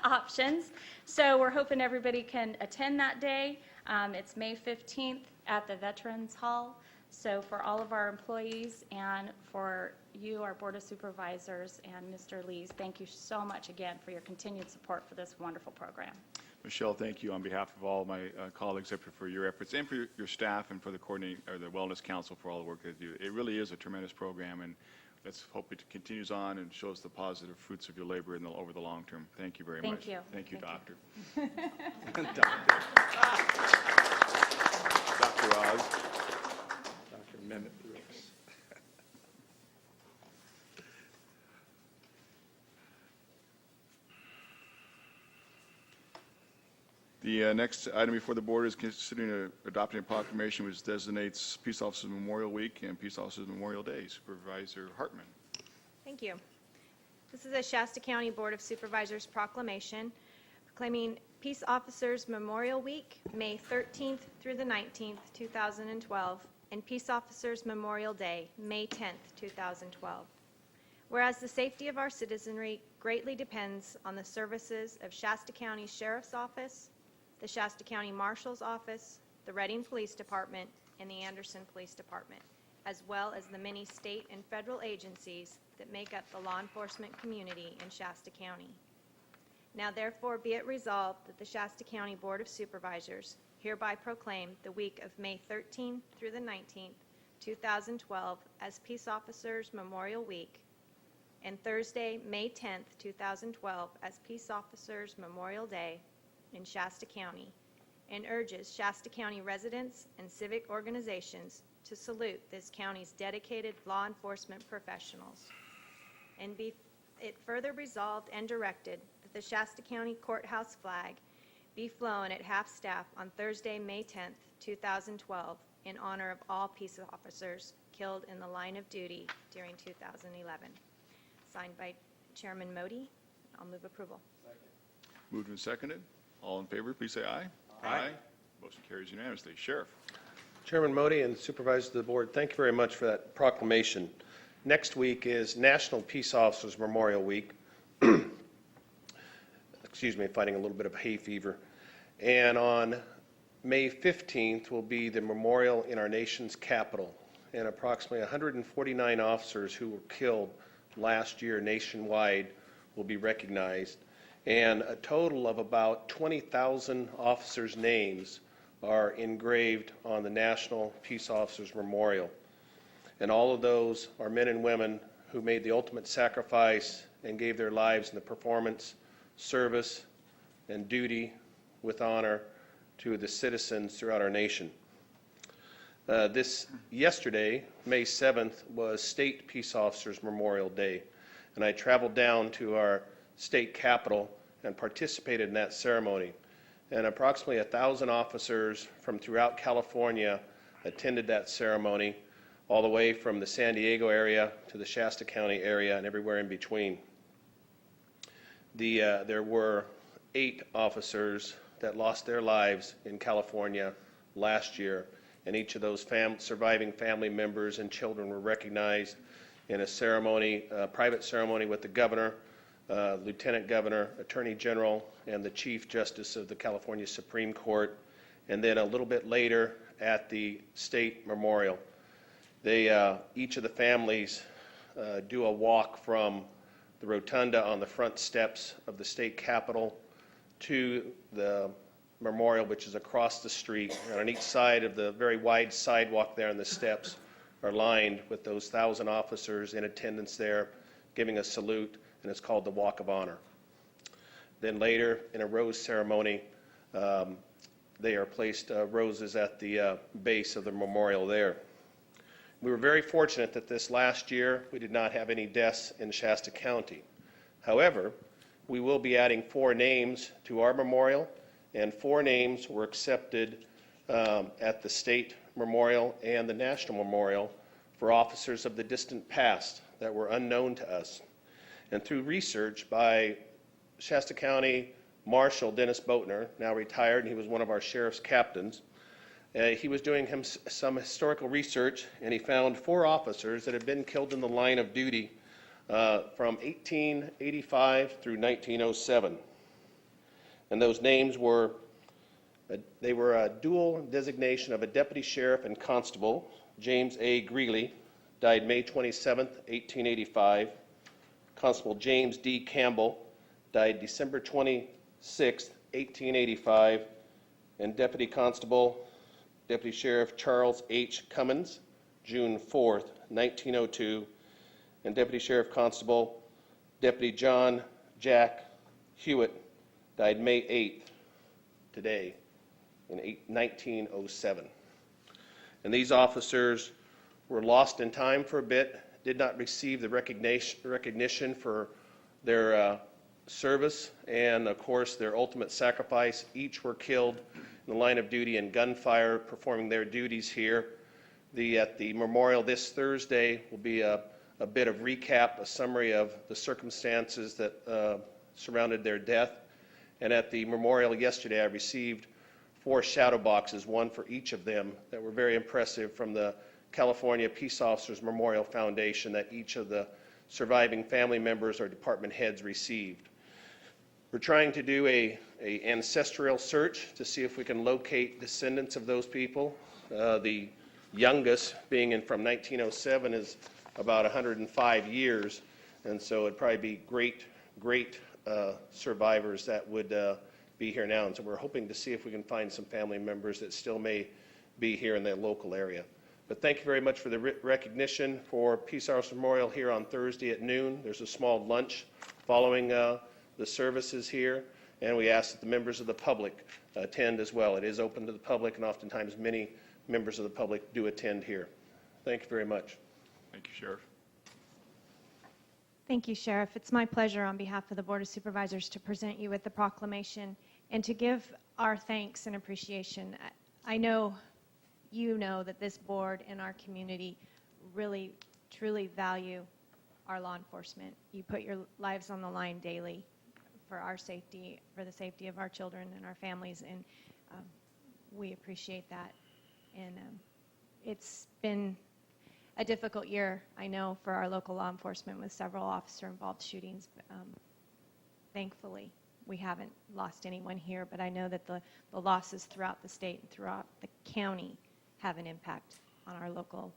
options. So we're hoping everybody can attend that day. It's May 15th at the Veterans Hall. So for all of our employees and for you, our Board of Supervisors, and Mr. Lees, thank you so much again for your continued support for this wonderful program. Michelle, thank you on behalf of all my colleagues for your efforts and for your staff and for the the Wellness Council for all the work they do. It really is a tremendous program, and let's hope it continues on and shows the positive fruits of your labor over the long term. Thank you very much. Thank you. Thank you, Thank Doctor. Dr. Oz. Dr. Mehmet Brooks. The next item before the board is considering adopting a proclamation which designates Peace Officers Memorial Week and Peace Officers Memorial Day. Supervisor Hartman. Thank you. This is a Shasta County Board of Supervisors proclamation proclaiming Peace Officers Memorial Week, May 13th through the 19th, 2012, and Peace Officers Memorial Day, May 10th, 2012. Whereas the safety of our citizenry greatly depends on the services of Shasta County Sheriff's Office, the Shasta County Marshal's Office, the Reading Police Department, and the Anderson Police Department, as well as the many state and federal agencies that make up the law enforcement community in Shasta County. Now therefore be it resolved that the Shasta County Board of Supervisors hereby proclaim the week of May 13th through the 19th, 2012 as Peace Officers Memorial Week, and Thursday, May 10th, 2012 as Peace Officers Memorial Day in Shasta County, and urges Shasta County residents and civic organizations to salute this county's dedicated law enforcement professionals. And be it further resolved and directed that the Shasta County Courthouse flag be flown at half-staff on Thursday, May 10th, 2012, in honor of all peace officers killed in the line of duty during 2011. Signed by Chairman Modi. I'll move approval. Moved and seconded. All in favor, please say aye. Aye. Motion carries unanimously. Sheriff. Chairman Modi and Supervisors of the Board, thank you very much for that proclamation. Next week is National Peace Officers Memorial Week. Excuse me, fighting a little bit of hay fever. And on May 15th will be the memorial in our nation's capital. And approximately 149 officers who were killed last year nationwide will be recognized. And a total of about 20,000 officers' names are engraved on the National Peace Officers Memorial. And all of those are men and women who made the ultimate sacrifice and gave their lives in the performance, service, and duty with honor to the citizens throughout our nation. Yesterday, May 7th, was State Peace Officers Memorial Day, and I traveled down to our state capitol and participated in that ceremony. And approximately 1,000 officers from throughout California attended that ceremony, all the way from the San Diego area to the Shasta County area and everywhere in between. There were 8 officers that lost their lives in California last year, and each of those surviving family members and children were recognized in a ceremony, a private ceremony with the governor, lieutenant governor, attorney general, and the chief justice of the California Supreme Court, and then a little bit later at the state memorial. Each of the families do a walk from the rotunda on the front steps of the state capitol to the memorial, which is across the street. And on each side of the very wide sidewalk there and the steps are lined with those 1,000 officers in attendance there, giving a salute, and it's called the Walk of Honor. Then later, in a rose ceremony, they are placed roses at the base of the memorial there. We were very fortunate that this last year we did not have any deaths in Shasta County. However, we will be adding 4 names to our memorial, and 4 names were accepted at the state memorial and the national memorial for officers of the distant past that were unknown to us. And through research by Shasta County Marshal Dennis Boatner, now retired, and he was one of our sheriff's captains, he was doing some historical research, and he found 4 officers that had been killed in the line of duty from 1885 through 1907. And those names were, they were a dual designation of a deputy sheriff and constable. James A. Greeley died May 27, 1885. Constable James D. Campbell died December 26, 1885. And Deputy Sheriff Charles H. Cummins, June 4, 1902. And Deputy Sheriff Constable Deputy John Jack Hewitt died May 8th, today, in 1907. And these officers were lost in time for a bit, did not receive the recognition for their service and, of course, their ultimate sacrifice. Each were killed in the line of duty in gunfire, performing their duties here. At the memorial this Thursday will be a bit of recap, a summary of the circumstances that surrounded their death. And at the memorial yesterday, I received 4 shadow boxes, one for each of them, that were very impressive from the California Peace Officers Memorial Foundation that each of the surviving family members or department heads received. We're trying to do a ancestral search to see if we can locate descendants of those people. The youngest, being in from 1907, is about 105 years, and so it'd probably be great survivors that would be here now. And so we're hoping to see if we can find some family members that still may be here in the local area. But thank you very much for the recognition for Peace Officers Memorial here on Thursday at noon. There's a small lunch following the services here, and we ask that the members of the public attend as well. It is open to the public, and oftentimes many members of the public do attend here. Thank you very much. Thank you, Sheriff. Thank you, Sheriff. It's my pleasure on behalf of the Board of Supervisors to present you with the proclamation and to give our thanks and appreciation. I know you know that this board and our community really, truly value our law enforcement. You put your lives on the line daily for our safety, for the safety of our children and our families, and we appreciate that. And it's been a difficult year, I know, for our local law enforcement with several officer-involved shootings. Thankfully, we haven't lost anyone here, but I know that the losses throughout the state and throughout the county have an impact on our local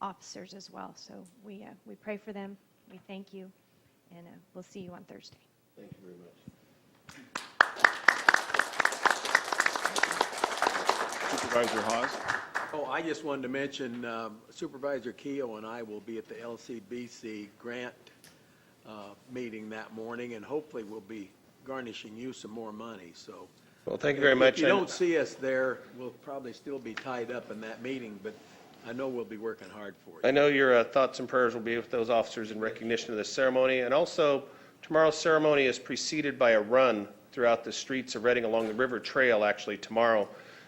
officers as well. So we pray for them, we thank you, and we'll see you on Thursday. Thank you very much. Supervisor Hawes? Oh, I just wanted to mention Supervisor Keough and I will be at the LCBC grant meeting that morning, and hopefully we'll be garnishing you some more money. So, Well, thank you very much. If you don't see us there, we'll probably still be tied up in that meeting, but I know we'll be working hard for you. I know your thoughts and prayers will be with those officers in recognition of this ceremony. And also, tomorrow's ceremony is preceded by a run throughout the streets of Reading along the river trail, actually, tomorrow.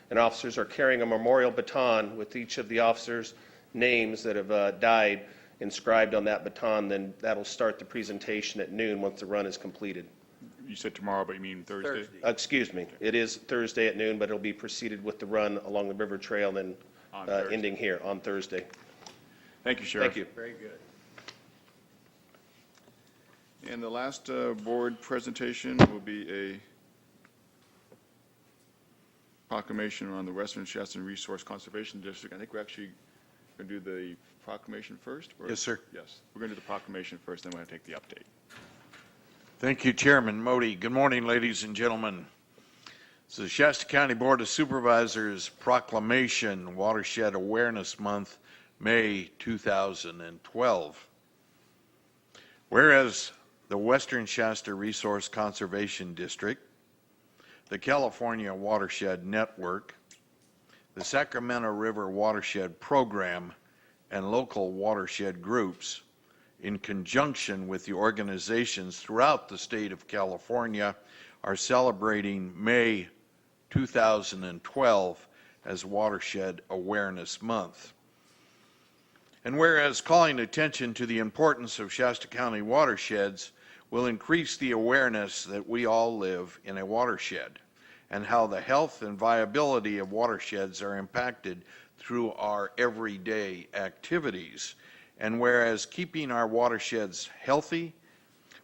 And officers are carrying a memorial baton with each of the officers' names that have died inscribed on that baton. Then that'll start the presentation at noon once the run is completed. You said tomorrow, but you mean Thursday? Excuse me. It is Thursday at noon, but it'll be preceded with the run along the river trail, then ending here on Thursday. Thank you, Sheriff. Thank you. Very good. And the last board presentation will be a proclamation on the Western Shasta Resource Conservation District. I think we're actually going to do the proclamation first? Or? Yes, sir. Yes. We're going to do the proclamation first, then we're going to take the update. Thank you, Chairman Modi. Good morning, ladies and gentlemen. This is the Shasta County Board of Supervisors Proclamation Watershed Awareness Month, May 2012. Whereas the Western Shasta Resource Conservation District, the California Watershed Network, the Sacramento River Watershed Program, and local watershed groups, in conjunction with the organizations throughout the state of California, are celebrating May 2012 as Watershed Awareness Month. And whereas calling attention to the importance of Shasta County watersheds will increase the awareness that we all live in a watershed and how the health and viability of watersheds are impacted through our everyday activities. And whereas keeping our watersheds healthy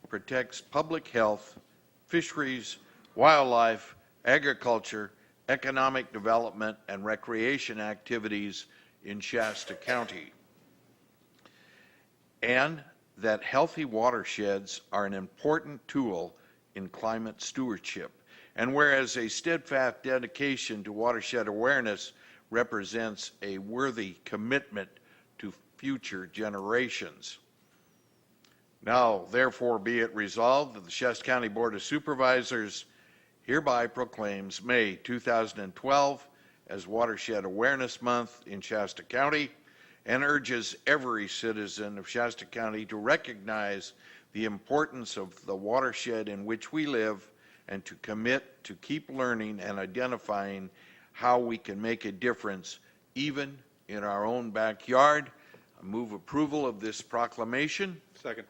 protects public health, fisheries, wildlife, agriculture, economic development, and recreation activities in Shasta County. And that healthy watersheds are an important tool in climate stewardship. And whereas a steadfast dedication to watershed awareness represents a worthy commitment to future generations. Now, therefore, be it resolved that the Shasta County Board of Supervisors hereby proclaims May 2012 as Watershed Awareness Month in Shasta County and urges every citizen of Shasta County to recognize the importance of the watershed in which we live and to commit to keep learning and identifying how we can make a difference even in our own backyard. I move approval of this proclamation. Second.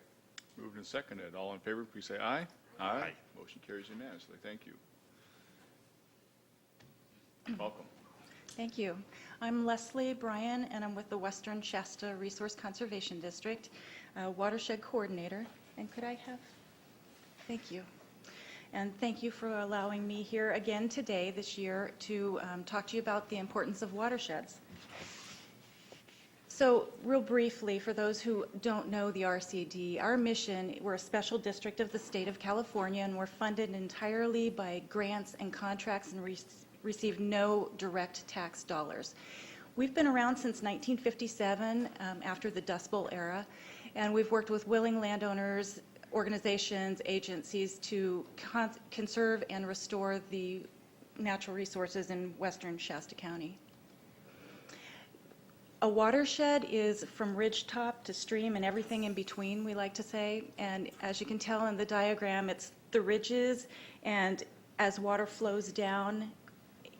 Moved and seconded. All in favor, please say aye. Aye. Motion carries unanimously. Thank you. Welcome. Thank you. I'm Leslie Bryan, and I'm with the Western Shasta Resource Conservation District, Watershed Coordinator. And could I have, thank you. And thank you for allowing me here again today, this year, to talk to you about the importance of watersheds. So real briefly, for those who don't know the RCD, our mission, we're a special district of the state of California, and we're funded entirely by grants and contracts and receive no direct tax dollars. We've been around since 1957, after the Dust Bowl era, and we've worked with willing landowners, organizations, agencies to conserve and restore the natural resources in western Shasta County. A watershed is from ridgetop to stream and everything in between, we like to say. And as you can tell in the diagram, it's the ridges, and as water flows down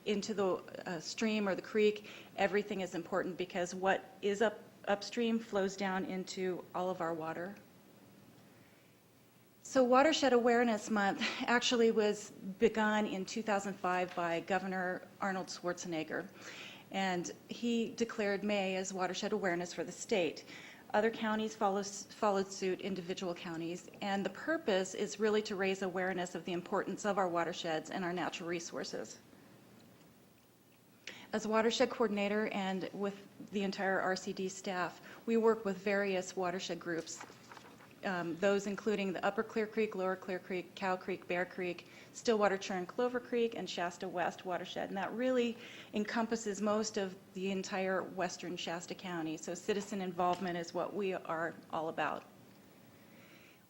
into the stream or the creek, everything is important because what is upstream flows down into all of our water. So Watershed Awareness Month actually was begun in 2005 by Governor Arnold Schwarzenegger. And he declared May as Watershed Awareness for the state. Other counties followed suit, individual counties, and the purpose is really to raise awareness of the importance of our watersheds and our natural resources. As a watershed coordinator and with the entire RCD staff, we work with various watershed groups, those including the Upper Clear Creek, Lower Clear Creek, Cow Creek, Bear Creek, Stillwater, Churn, Clover Creek, and Shasta West watershed. And that really encompasses most of the entire western Shasta County. So citizen involvement is what we are all about.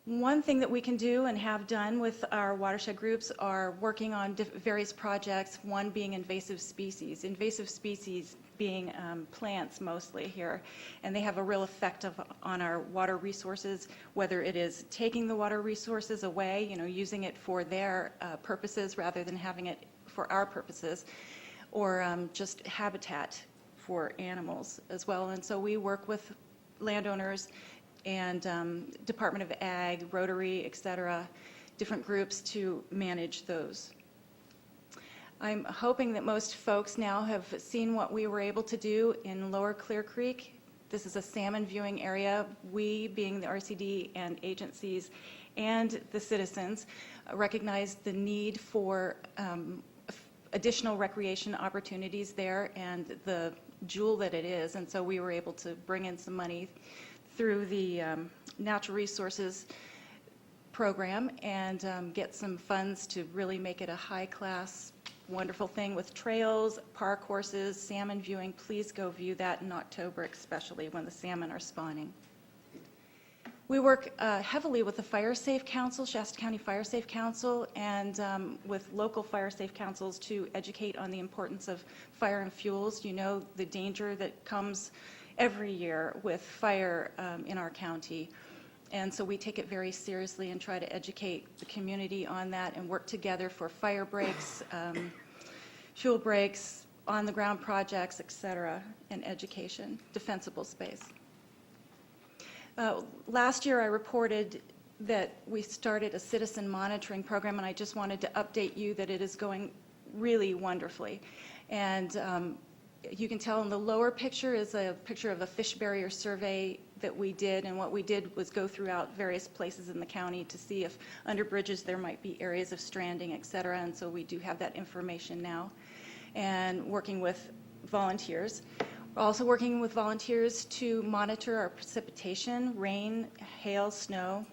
One thing that we can do and have done with our watershed groups are working on various projects, one being invasive species being plants mostly here, and they have a real effect on our water resources, whether it is taking the water resources away, using it for their purposes rather than having it for our purposes, or just habitat for animals as well. And so we work with landowners and Department of Ag, Rotary, et cetera, different groups to manage those. I'm hoping that most folks now have seen what we were able to do in Lower Clear Creek. This is a salmon viewing area. We, being the RCD and agencies and the citizens, recognize the need for additional recreation opportunities there and the jewel that it is. And so we were able to bring in some money through the Natural Resources program and get some funds to really make it a high-class, wonderful thing with trails, park horses, salmon viewing. Please go view that in October, especially when the salmon are spawning. We work heavily with the Fire Safe Council, Shasta County Fire Safe Council, and with local fire safe councils to educate on the importance of fire and fuels. You know the danger that comes every year with fire in our county. And so we take it very seriously and try to educate the community on that and work together for fire breaks, fuel breaks, on-the-ground projects, et cetera, and education, defensible space. Last year I reported that we started a citizen monitoring program, and I just wanted to update you that it is going really wonderfully. And you can tell in the lower picture is a picture of a fish barrier survey that we did, and what we did was go throughout various places in the county to see if under bridges there might be areas of stranding, et cetera, and so we do have that information now, and working with volunteers. We're also working with volunteers to monitor our precipitation, rain, hail, snow,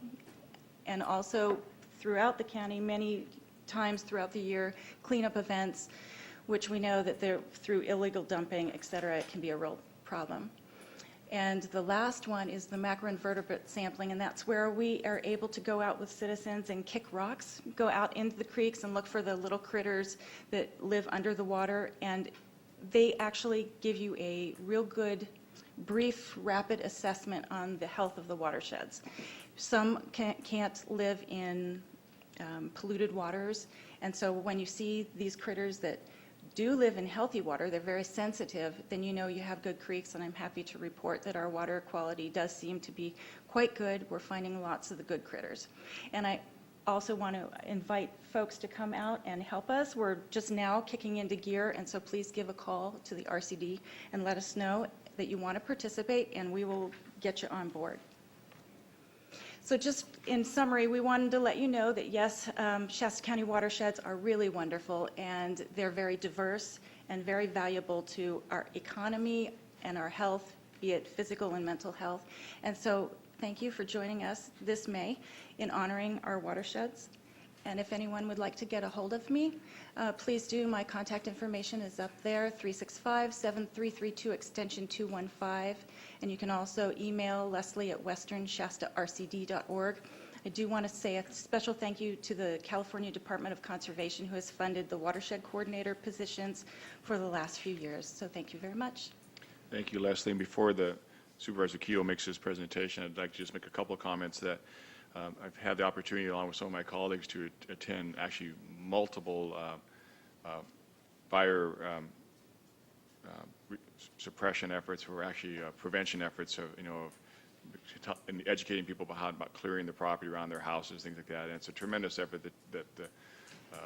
and also throughout the county, many times throughout the year, cleanup events, which we know that they're through illegal dumping, et cetera, it can be a real problem. And the last one is the macroinvertebrate sampling, and that's where we are able to go out with citizens and kick rocks, go out into the creeks and look for the little critters that live under the water, and they actually give you a real good, brief, rapid assessment on the health of the watersheds. Some can't live in polluted waters, and so when you see these critters that do live in healthy water, they're very sensitive, then you know you have good creeks, and I'm happy to report that our water quality does seem to be quite good. We're finding lots of the good critters. And I also want to invite folks to come out and help us. We're just now kicking into gear, and so please give a call to the RCD and let us know that you want to participate, and we will get you on board. So just in summary, we wanted to let you know that yes, Shasta County watersheds are really wonderful, and they're very diverse and very valuable to our economy and our health, be it physical and mental health. And so thank you for joining us this May in honoring our watersheds. And if anyone would like to get a hold of me, please do. My contact information is up there, 365-7332, extension 215. And you can also email Leslie at westernshastarcd.org. I do want to say a special thank you to the California Department of Conservation, who has funded the watershed coordinator positions for the last few years. So thank you very much. Thank you, Leslie. And before the Supervisor Keough makes his presentation, I'd like to just make a couple of comments that I've had the opportunity, along with some of my colleagues, to attend actually multiple fire suppression efforts, or actually prevention efforts of, and educating people about clearing the property around their houses, things like that. And it's a tremendous effort that the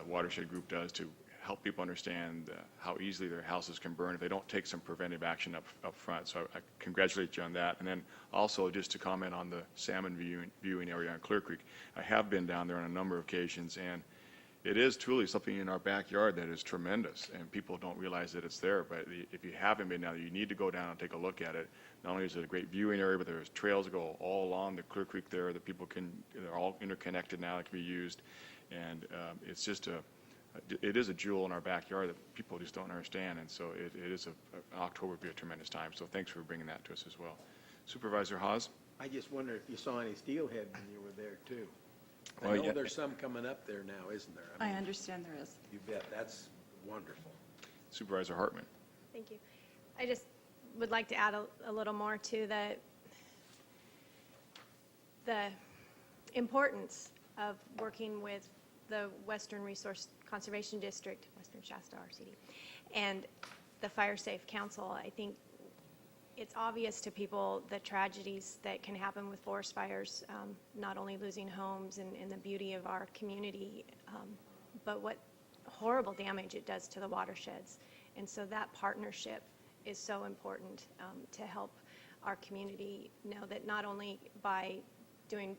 watershed group does to help people understand how easily their houses can burn if they don't take some preventive action up front. So I congratulate you on that. And then also just to comment on the salmon viewing area on Clear Creek. I have been down there on a number of occasions, and it is truly something in our backyard that is tremendous, and people don't realize that it's there. But if you haven't been down there, you need to go down and take a look at it. Not only is it a great viewing area, but there's trails that go all along the Clear Creek there that people can, they're all interconnected now, that can be used. And it's just it is a jewel in our backyard that people just don't understand. And so it is October would be a tremendous time. So thanks for bringing that to us as well. Supervisor Haas? I just wonder if you saw any steelhead when you were there, too. I Well, know yeah. there's some coming up there now, isn't there? I mean, understand there is. You bet. That's wonderful. Supervisor Hartman? Thank you. I just would like to add a little more to the importance of working with the Western Resource Conservation District, Western Shasta RCD, and the Fire Safe Council. I think it's obvious to people the tragedies that can happen with forest fires, not only losing homes and the beauty of our community, but what horrible damage it does to the watersheds. And so that partnership is so important to help our community know that not only by doing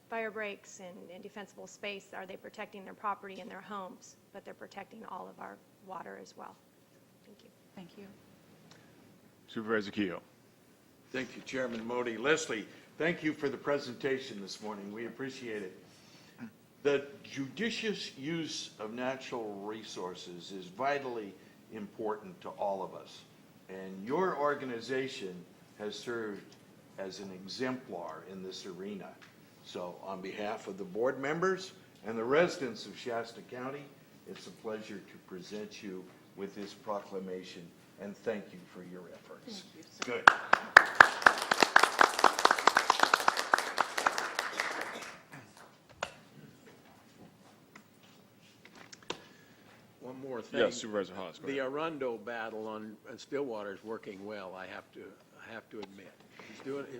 fire breaks and defensible space are they protecting their property and their homes, but they're protecting all of our water as well. Thank you. Thank you. Supervisor Kehoe? Thank you, Chairman Modi. Leslie, thank you for the presentation this morning. We appreciate it. The judicious use of natural resources is vitally important to all of us. And your organization has served as an exemplar in this arena. So on behalf of the board members and the residents of Shasta County, it's a pleasure to present you with this proclamation, and thank you for your efforts. Thank you, sir. Good. One more thing. Yes, Supervisor Haas, go The ahead. Arundel battle on Stillwater is working well, I have to admit.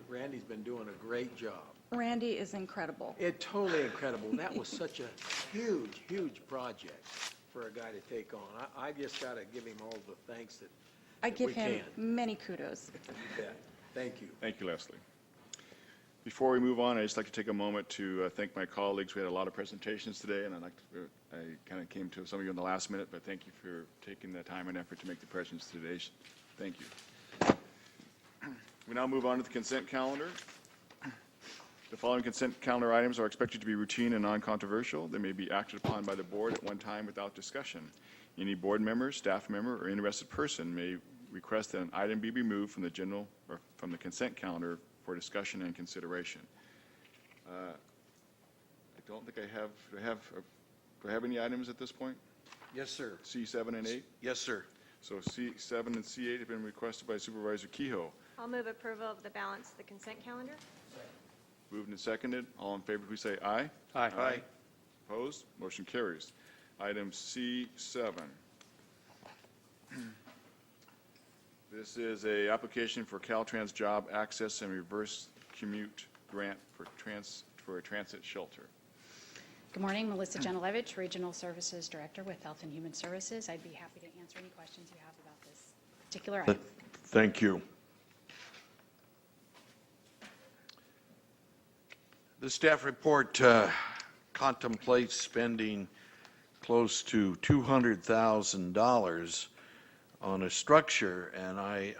Randy's been doing a great job. Randy is incredible. Totally incredible. That was such a huge, huge project for a guy to take on. I just got to give him all the thanks that I that give we him can. many kudos. You bet. Thank you. Thank you, Leslie. Before we move on, I'd just like to take a moment to thank my colleagues. We had a lot of presentations today, and I kind of came to some of you in the last minute, but thank you for taking the time and effort to make the presentations today. Thank you. We now move on to the consent calendar. The following consent calendar items are expected to be routine and non-controversial. They may be acted upon by the board at one time without discussion. Any board member, staff member, or interested person may request that an item be removed from the consent calendar for discussion and consideration. I don't think I have, do I have any items at this point? Yes, sir. C7 and 8? Yes, sir. So C7 and C8 have been requested by Supervisor Kehoe. I'll move approval of the balance of the consent calendar. Moved and seconded. All in favor, please say aye. Aye. Aye. Opposed? Motion carries. Item C7. This is a application for Caltrans Job Access and Reverse Commute Grant for a transit shelter. Good morning, Melissa Jenilevich, Regional Services Director with Health and Human Services. I'd be happy to answer any questions you have about this particular item. Thank you. The staff report contemplates spending close to $200,000 on a structure, and I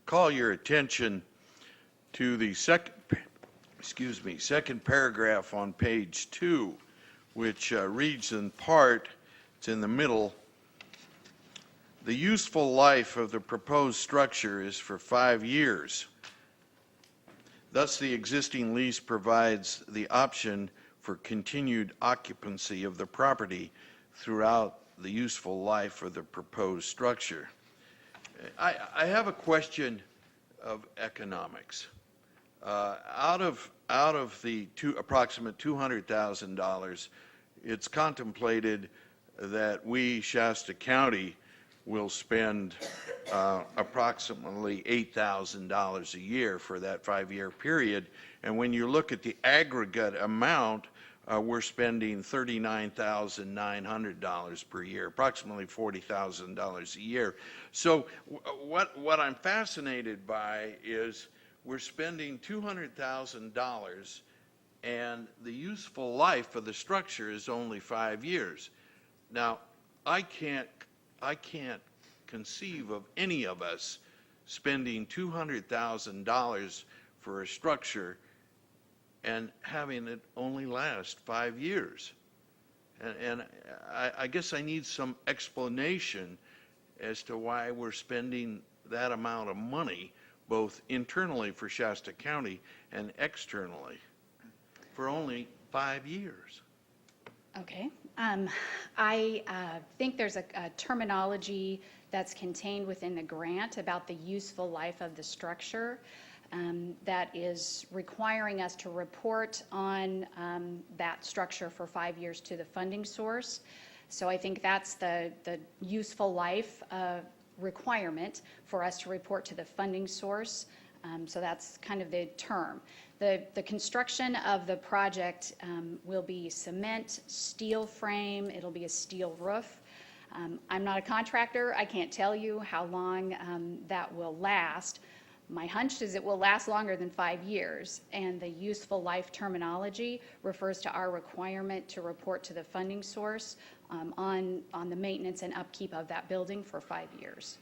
call your attention to the second paragraph on page 2, which reads in part, it's in the middle, the useful life of the proposed structure is for 5 years. Thus, the existing lease provides the option for continued occupancy of the property throughout the useful life of the proposed structure. I have a question of economics. Out of the approximate $200,000, it's contemplated that we, Shasta County, will spend approximately $8,000 a year for that 5-year period. And when you look at the aggregate amount we're spending $39,900 per year, approximately $40,000 a year. So what I'm fascinated by is we're spending $200,000 and the useful life of the structure is only 5 years. Now, I can't conceive of any of us spending $200,000 for a structure and having it only last 5 years. And I guess I need some explanation as to why we're spending that amount of money, both internally for Shasta County and externally, for only 5 years. Okay. I think there's a terminology that's contained within the grant about the useful life of the structure that is requiring us to report on that structure for 5 years to the funding source. So I think that's the useful life requirement for us to report to the funding source. So that's kind of the term. The construction of the project will be cement, steel frame, it'll be a steel roof. I'm not a contractor, I can't tell you how long that will last. My hunch is it will last longer than 5 years, and the useful life terminology refers to our requirement to report to the funding source on the maintenance and upkeep of that building for 5 years.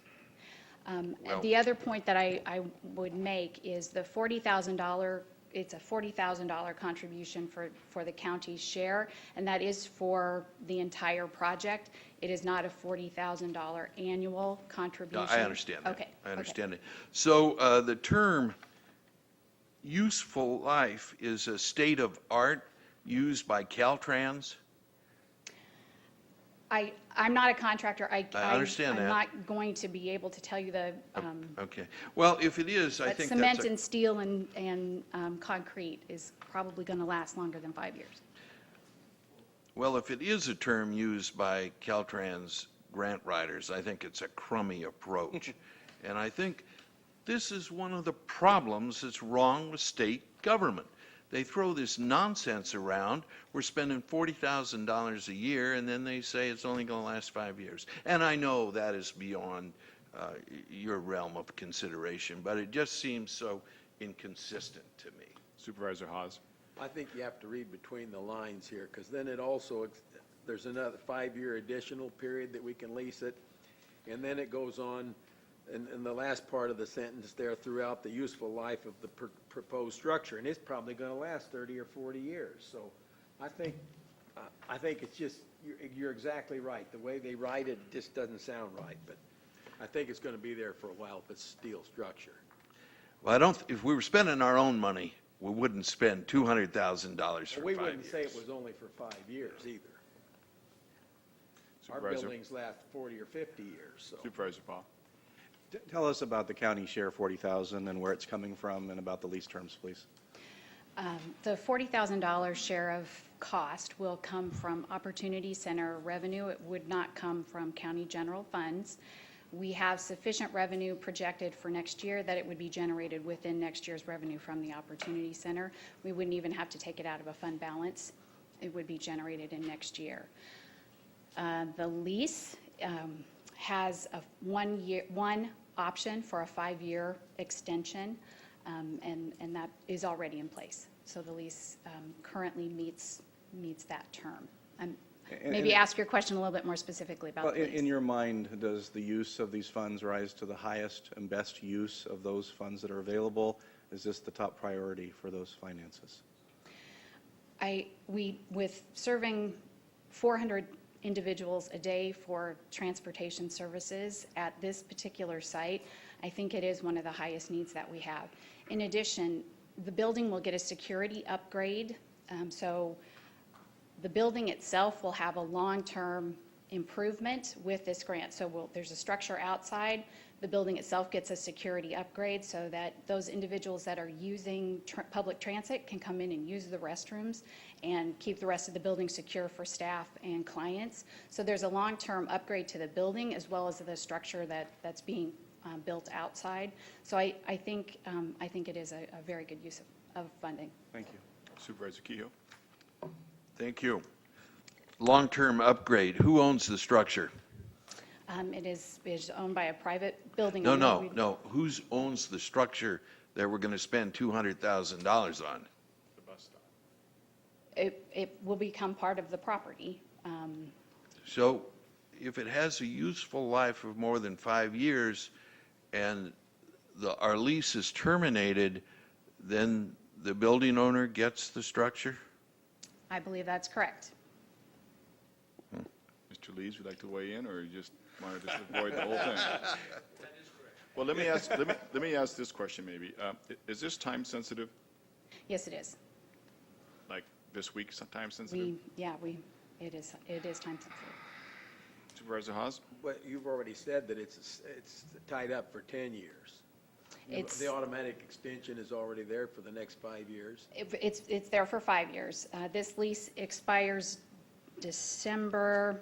The other point that I would make is the $40,000, it's a $40,000 contribution for the county's share, and that is for the entire project. It is not a $40,000 annual contribution. I understand that. Okay. I understand it. So the term useful life is a state of art used by Caltrans? I'm not a contractor. I understand that. I'm not going to be able to tell you the. Okay. Well, if it is, I But think cement that's and steel and concrete is probably going to last longer than 5 years. Well, if it is a term used by Caltrans grant writers, I think it's a crummy approach. And I think this is one of the problems that's wrong with state government. They throw this nonsense around. We're spending $40,000 a year, and then they say it's only going to last 5 years. And I know that is beyond your realm of consideration, but it just seems so inconsistent to me. Supervisor Haas. I think you have to read between the lines here, because then it also, there's another 5-year additional period that we can lease it, and then it goes on in the last part of the sentence there throughout the useful life of the proposed structure, and it's probably going to last 30 or 40 years. So I think it's just, you're exactly right. The way they write it just doesn't sound right, but I think it's going to be there for a while if it's steel structure. Well, if we were spending our own money, we wouldn't spend $200,000 for 5 years. We wouldn't say it was only for 5 years either. Our buildings last 40 or 50 years. So. Supervisor Paul. Tell us about the county share 40,000 and where it's coming from, and about the lease terms, please. The $40,000 share of cost will come from Opportunity Center revenue. It would not come from county general funds. We have sufficient revenue projected for next year that it would be generated within next year's revenue from the Opportunity Center. We wouldn't even have to take it out of a fund balance. It would be generated in next year. The lease has a one option for a 5-year extension, and that is already in place. So the lease currently meets that term. Maybe ask your question a little bit more specifically about the lease. In your mind, does the use of these funds rise to the highest and best use of those funds that are available? Is this the top priority for those finances? With serving 400 individuals a day for transportation services at this particular site, I think it is one of the highest needs that we have. In addition, the building will get a security upgrade, so the building itself will have a long-term improvement with this grant. So there's a structure outside. The building itself gets a security upgrade so that those individuals that are using public transit can come in and use the restrooms and keep the rest of the building secure for staff and clients. So there's a long-term upgrade to the building as well as the structure that's being built outside. So I think it is a very good use of funding. Thank you. Supervisor Kehoe. Thank you. Long-term upgrade, who owns the structure? It is owned by a private building No, owner. no, no. Who owns the structure that we're going to spend $200,000 on? The bus stop. It will become part of the property. So if it has a useful life of more than 5 years and our lease is terminated, then the building owner gets the structure? I believe that's correct. Mr. Lees, would you like to weigh in, or you just wanted to avoid the whole thing? Well, let me ask this question maybe. Is this time sensitive? Yes, it is. Like this week, time sensitive? It is time sensitive. Supervisor Haas? But you've already said that it's tied up for 10 years. The automatic extension is already there for the next 5 years. It's there for 5 years. This lease expires December,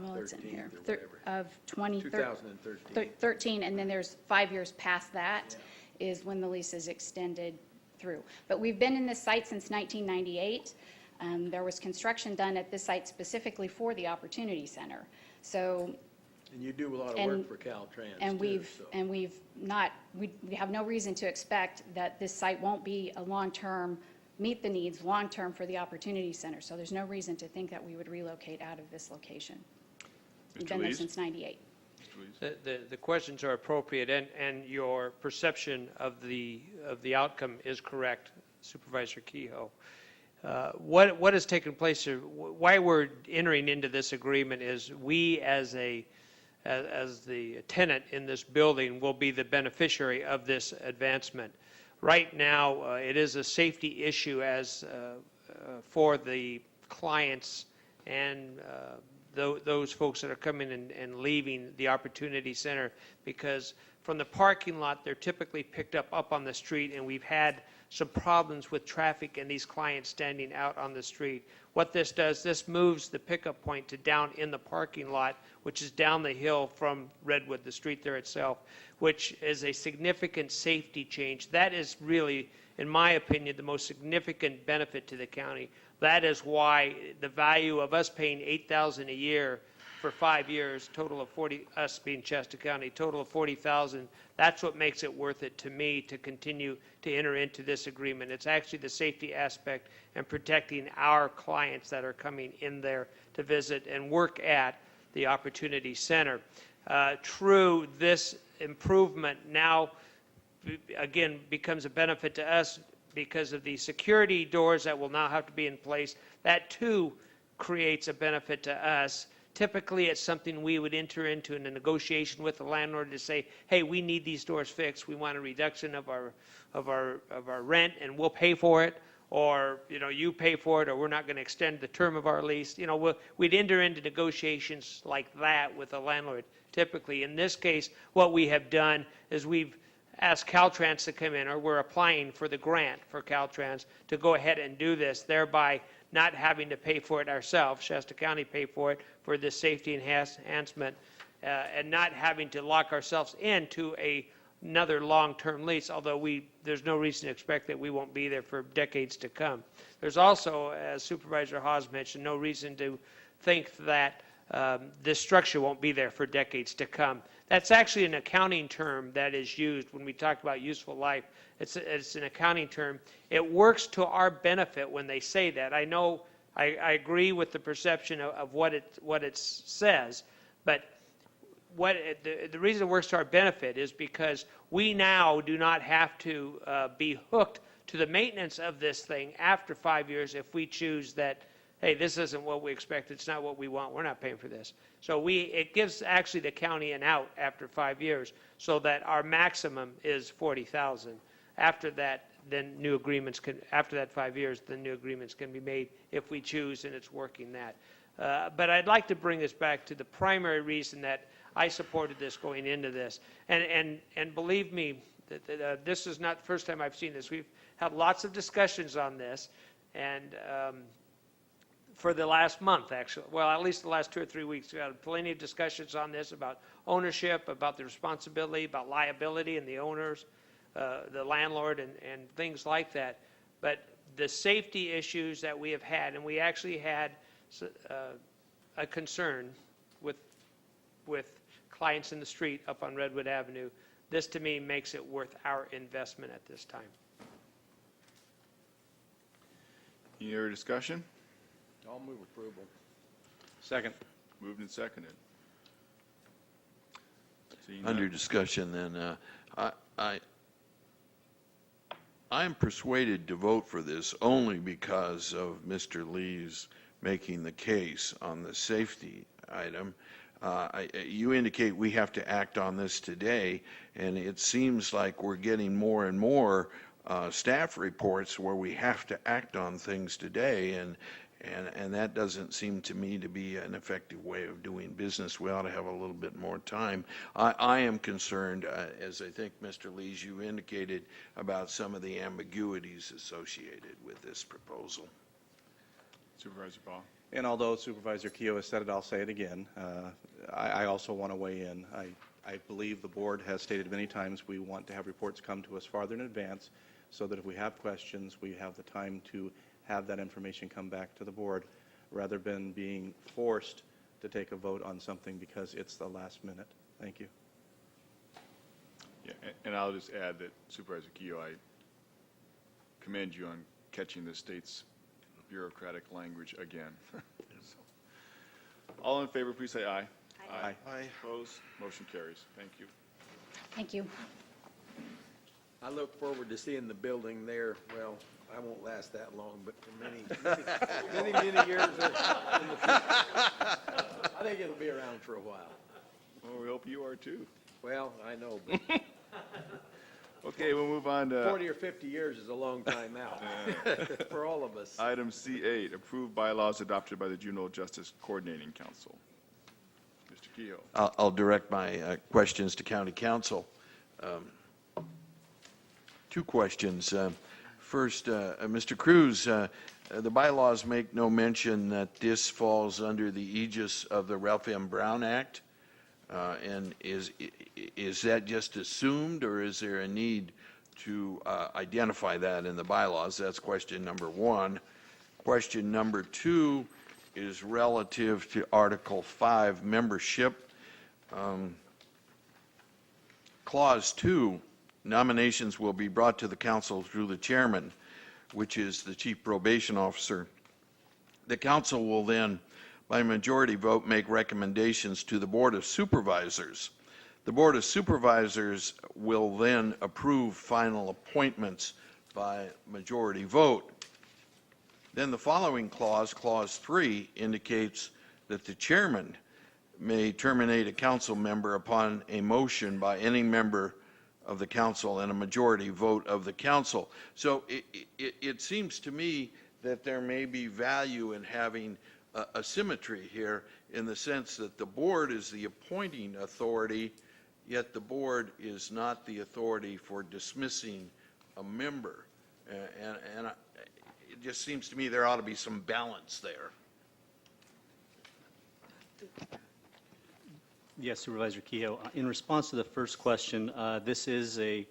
well, it's in 13th here, or whatever. of 2013. 13, and then there's 5 years past that is when the lease is extended through. But we've been in this site since 1998. There was construction done at this site specifically for the Opportunity Center. So, And you do a lot of work for Caltrans, and too, we have no reason to expect that this site won't be a long-term, meet the needs long-term for the Opportunity Center. So there's no reason to think that we would relocate out of this location. We've been there since 98. The questions are appropriate, and your perception of the outcome is correct, Supervisor Kehoe. What has taken place here, why we're entering into this agreement is we as the tenant in this building will be the beneficiary of this advancement. Right now, it is a safety issue for the clients and those folks that are coming and leaving the Opportunity Center, because from the parking lot, they're typically picked up on the street, and we've had some problems with traffic and these clients standing out on the street. What this does, this moves the pickup point to down in the parking lot, which is down the hill from Redwood, the street there itself, which is a significant safety change. That is really, in my opinion, the most significant benefit to the county. That is why the value of us paying $8,000 a year for 5 years, total of 40, us being Shasta County, total of 40,000. That's what makes it worth it to me to continue to enter into this agreement. It's actually the safety aspect and protecting our clients that are coming in there to visit and work at the Opportunity Center. True, this improvement now, again, becomes a benefit to us because of the security doors that will now have to be in place. That, too, creates a benefit to us. Typically, it's something we would enter into in a negotiation with the landlord to say, hey, we need these doors fixed. We want a reduction of our rent, and we'll pay for it. Or, you pay for it, or we're not going to extend the term of our lease. We'd enter into negotiations like that with the landlord. Typically, in this case, what we have done is we've asked Caltrans to come in, or we're applying for the grant for Caltrans to go ahead and do this, thereby not having to pay for it ourselves, Shasta County pay for it, for this safety enhancement, and not having to lock ourselves into another long-term lease, although there's no reason to expect that we won't be there for decades to come. There's also, as Supervisor Haas mentioned, no reason to think that this structure won't be there for decades to come. That's actually an accounting term that is used when we talk about useful life. It's an accounting term. It works to our benefit when they say that. I know I agree with the perception of what it says, but the reason it works to our benefit is because we now do not have to be hooked to the maintenance of this thing after 5 years if we choose that, hey, this isn't what we expect, it's not what we want, we're not paying for this. So it gives actually the county an out after 5 years, so that our maximum is 40,000. After that, then new agreements after that 5 years, then new agreements can be made if we choose, and it's working that. But I'd like to bring this back to the primary reason that I supported this going into this. And believe me, this is not the first time I've seen this. We've had lots of discussions on this, and for the last month, actually. Well, at least the last 2 or 3 weeks. We've had plenty of discussions on this about ownership, about the responsibility, about liability and the owners, the landlord, and things like that. But the safety issues that we have had, and we actually had a concern with clients in the street up on Redwood Avenue, this to me makes it worth our investment at this time. Any other discussion? I'll move approval. Second. Moved and seconded. Seeing none. Under discussion then, I'm persuaded to vote for this only because of Mr. Lee's making the case on the safety item. You indicate we have to act on this today, and it seems like we're getting more and more staff reports where we have to act on things today, and that doesn't seem to me to be an effective way of doing business. We ought to have a little bit more time. I am concerned, as I think Mr. Lees, you indicated, about some of the ambiguities associated with this proposal. Supervisor Ball. And although Supervisor Keough has said it, I'll say it again. I also want to weigh in. I believe the board has stated many times we want to have reports come to us farther in advance so that if we have questions, we have the time to have that information come back to the board rather than being forced to take a vote on something because it's the last minute. Thank you. Yeah, and I'll just add that Supervisor Keough, I commend you on catching the state's bureaucratic language again. So, all in favor, please say aye. Aye. Aye. Opposed? Motion carries. Thank you. Thank you. I look forward to seeing the building there. Well, I won't last that long, but for many years in the future. I think it'll be around for a while. Well, we hope you are too. Well, I know, but Okay, we'll move on to 40 or 50 years is a long time out for all of us. item C8, approved bylaws adopted by the Juvenile Justice Coordinating Council. Mr. Keough. I'll direct my questions to County Council. Two questions. First, Mr. Cruz, the bylaws make no mention that this falls under the aegis of the Ralph M. Brown Act. And is that just assumed, or is there a need to identify that in the bylaws? That's question number one. Question number two is relative to Article 5 membership. Clause 2, nominations will be brought to the council through the chairman, which is the chief probation officer. The council will then, by majority vote, make recommendations to the Board of Supervisors. The Board of Supervisors will then approve final appointments by majority vote. Then the following clause, Clause 3, indicates that the chairman may terminate a council member upon a motion by any member of the council and a majority vote of the council. So it seems to me that there may be value in having a symmetry here in the sense that the board is the appointing authority, yet the board is not the authority for dismissing a member. And it just seems to me there ought to be some balance there. Yes, Supervisor Keough. In response to the first question, this is a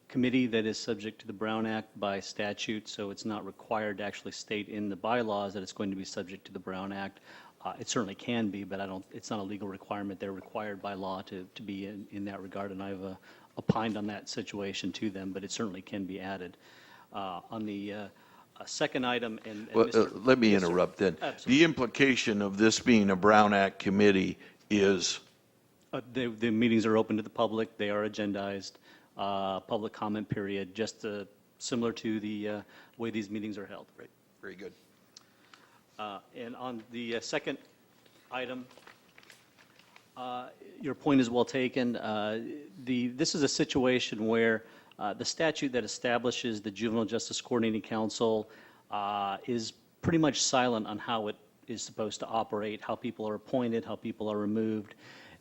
committee that is subject to the Brown Act by statute, so it's not required to actually state in the bylaws that it's going to be subject to the Brown Act. It certainly can be, but it's not a legal requirement. They're required by law to be in that regard, and I've opined on that situation to them, but it certainly can be added. On the second item, Let me interrupt then. Absolutely. The implication of this being a Brown Act committee is? The meetings are open to the public. They are agendized, public comment period, just similar to the way these meetings are held. Right. Very good. And on the second item, your point is well taken. This is a situation where the statute that establishes the Juvenile Justice Coordinating Council is pretty much silent on how it is supposed to operate, how people are appointed, how people are removed.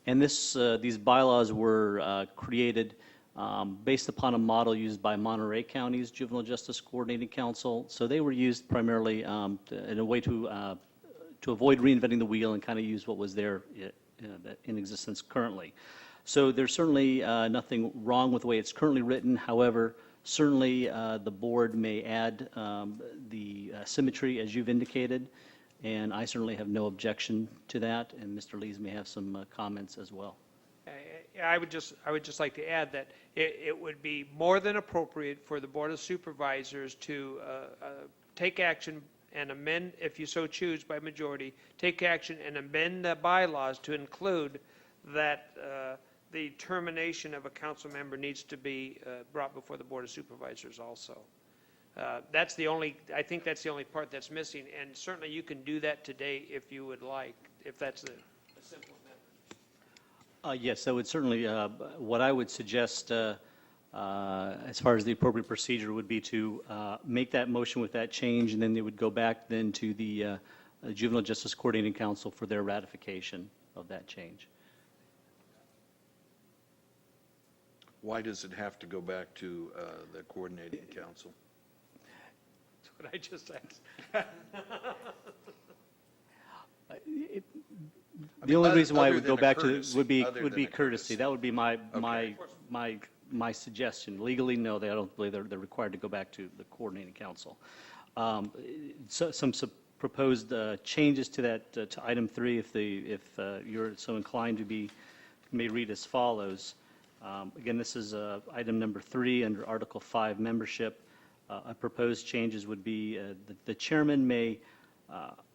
And these bylaws were created based upon a model used by Monterey County's Juvenile Justice Coordinating Council. So they were used primarily in a way to avoid reinventing the wheel and kind of use what was there in existence currently. So there's certainly nothing wrong with the way it's currently written. However, Certainly, the board may add the symmetry as you've indicated, and I certainly have no objection to that, and Mr. Lees may have some comments as well. I would just like to add that it would be more than appropriate for the Board of Supervisors to take action and amend, if you so choose by majority, take action and amend the bylaws to include that the termination of a council member needs to be brought before the Board of Supervisors also. That's the only, I think that's the only part that's missing, and certainly you can do that today if you would like, if that's a simple amendment. Yes, that would certainly, what I would suggest as far as the appropriate procedure would be to make that motion with that change, and then they would go back then to the Juvenile Justice Coordinating Council for their ratification of that change. Why does it have to go back to the coordinating council? That's what I just asked. The only reason why it other would go than a back to courtesy, would be other than a courtesy. That would be Okay. my suggestion. Legally, no, I don't believe they're required to go back to the coordinating council. Some proposed changes to that to item 3, if you're so inclined to be, may read as follows. Again, this is item number 3 under Article 5 membership. Proposed changes would be the chairman may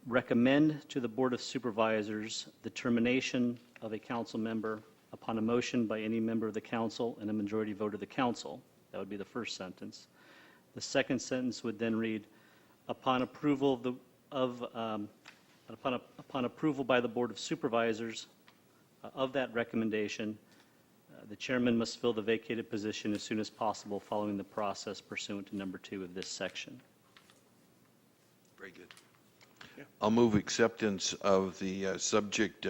recommend to the Board of Supervisors the termination of a council member upon a motion by any member of the council and a majority vote of the council. That would be the first sentence. The second sentence would then read, upon approval upon approval by the Board of Supervisors of that recommendation, the chairman must fill the vacated position as soon as possible following the process pursuant to number 2 of this section. Very good. I'll move acceptance of the subject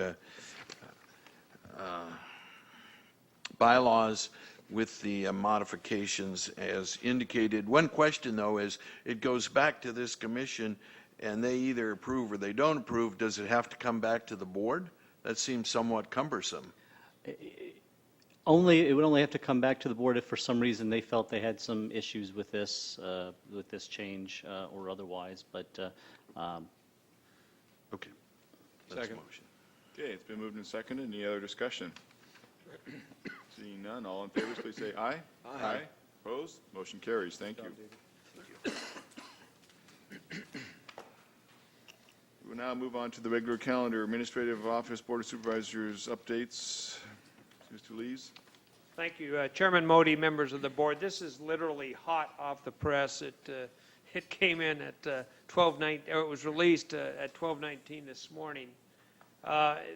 bylaws with the modifications as indicated. One question, though, is it goes back to this commission, and they either approve or they don't approve. Does it have to come back to the board? That seems somewhat cumbersome. It would only have to come back to the board if for some reason they felt they had some issues with this change or otherwise, but Okay. That's a Second. motion. Okay, it's been moved and seconded. Any other discussion? Seeing none, all in favor, please say aye. Aye. Opposed? Motion carries. Thank you. We will now move on to the regular calendar. Administrative Office, Board of Supervisors updates. Mr. Lees? Thank you. Chairman Modi, members of the board, this is literally hot off the press. It came in at 12:19, or it was released at 12:19 this morning.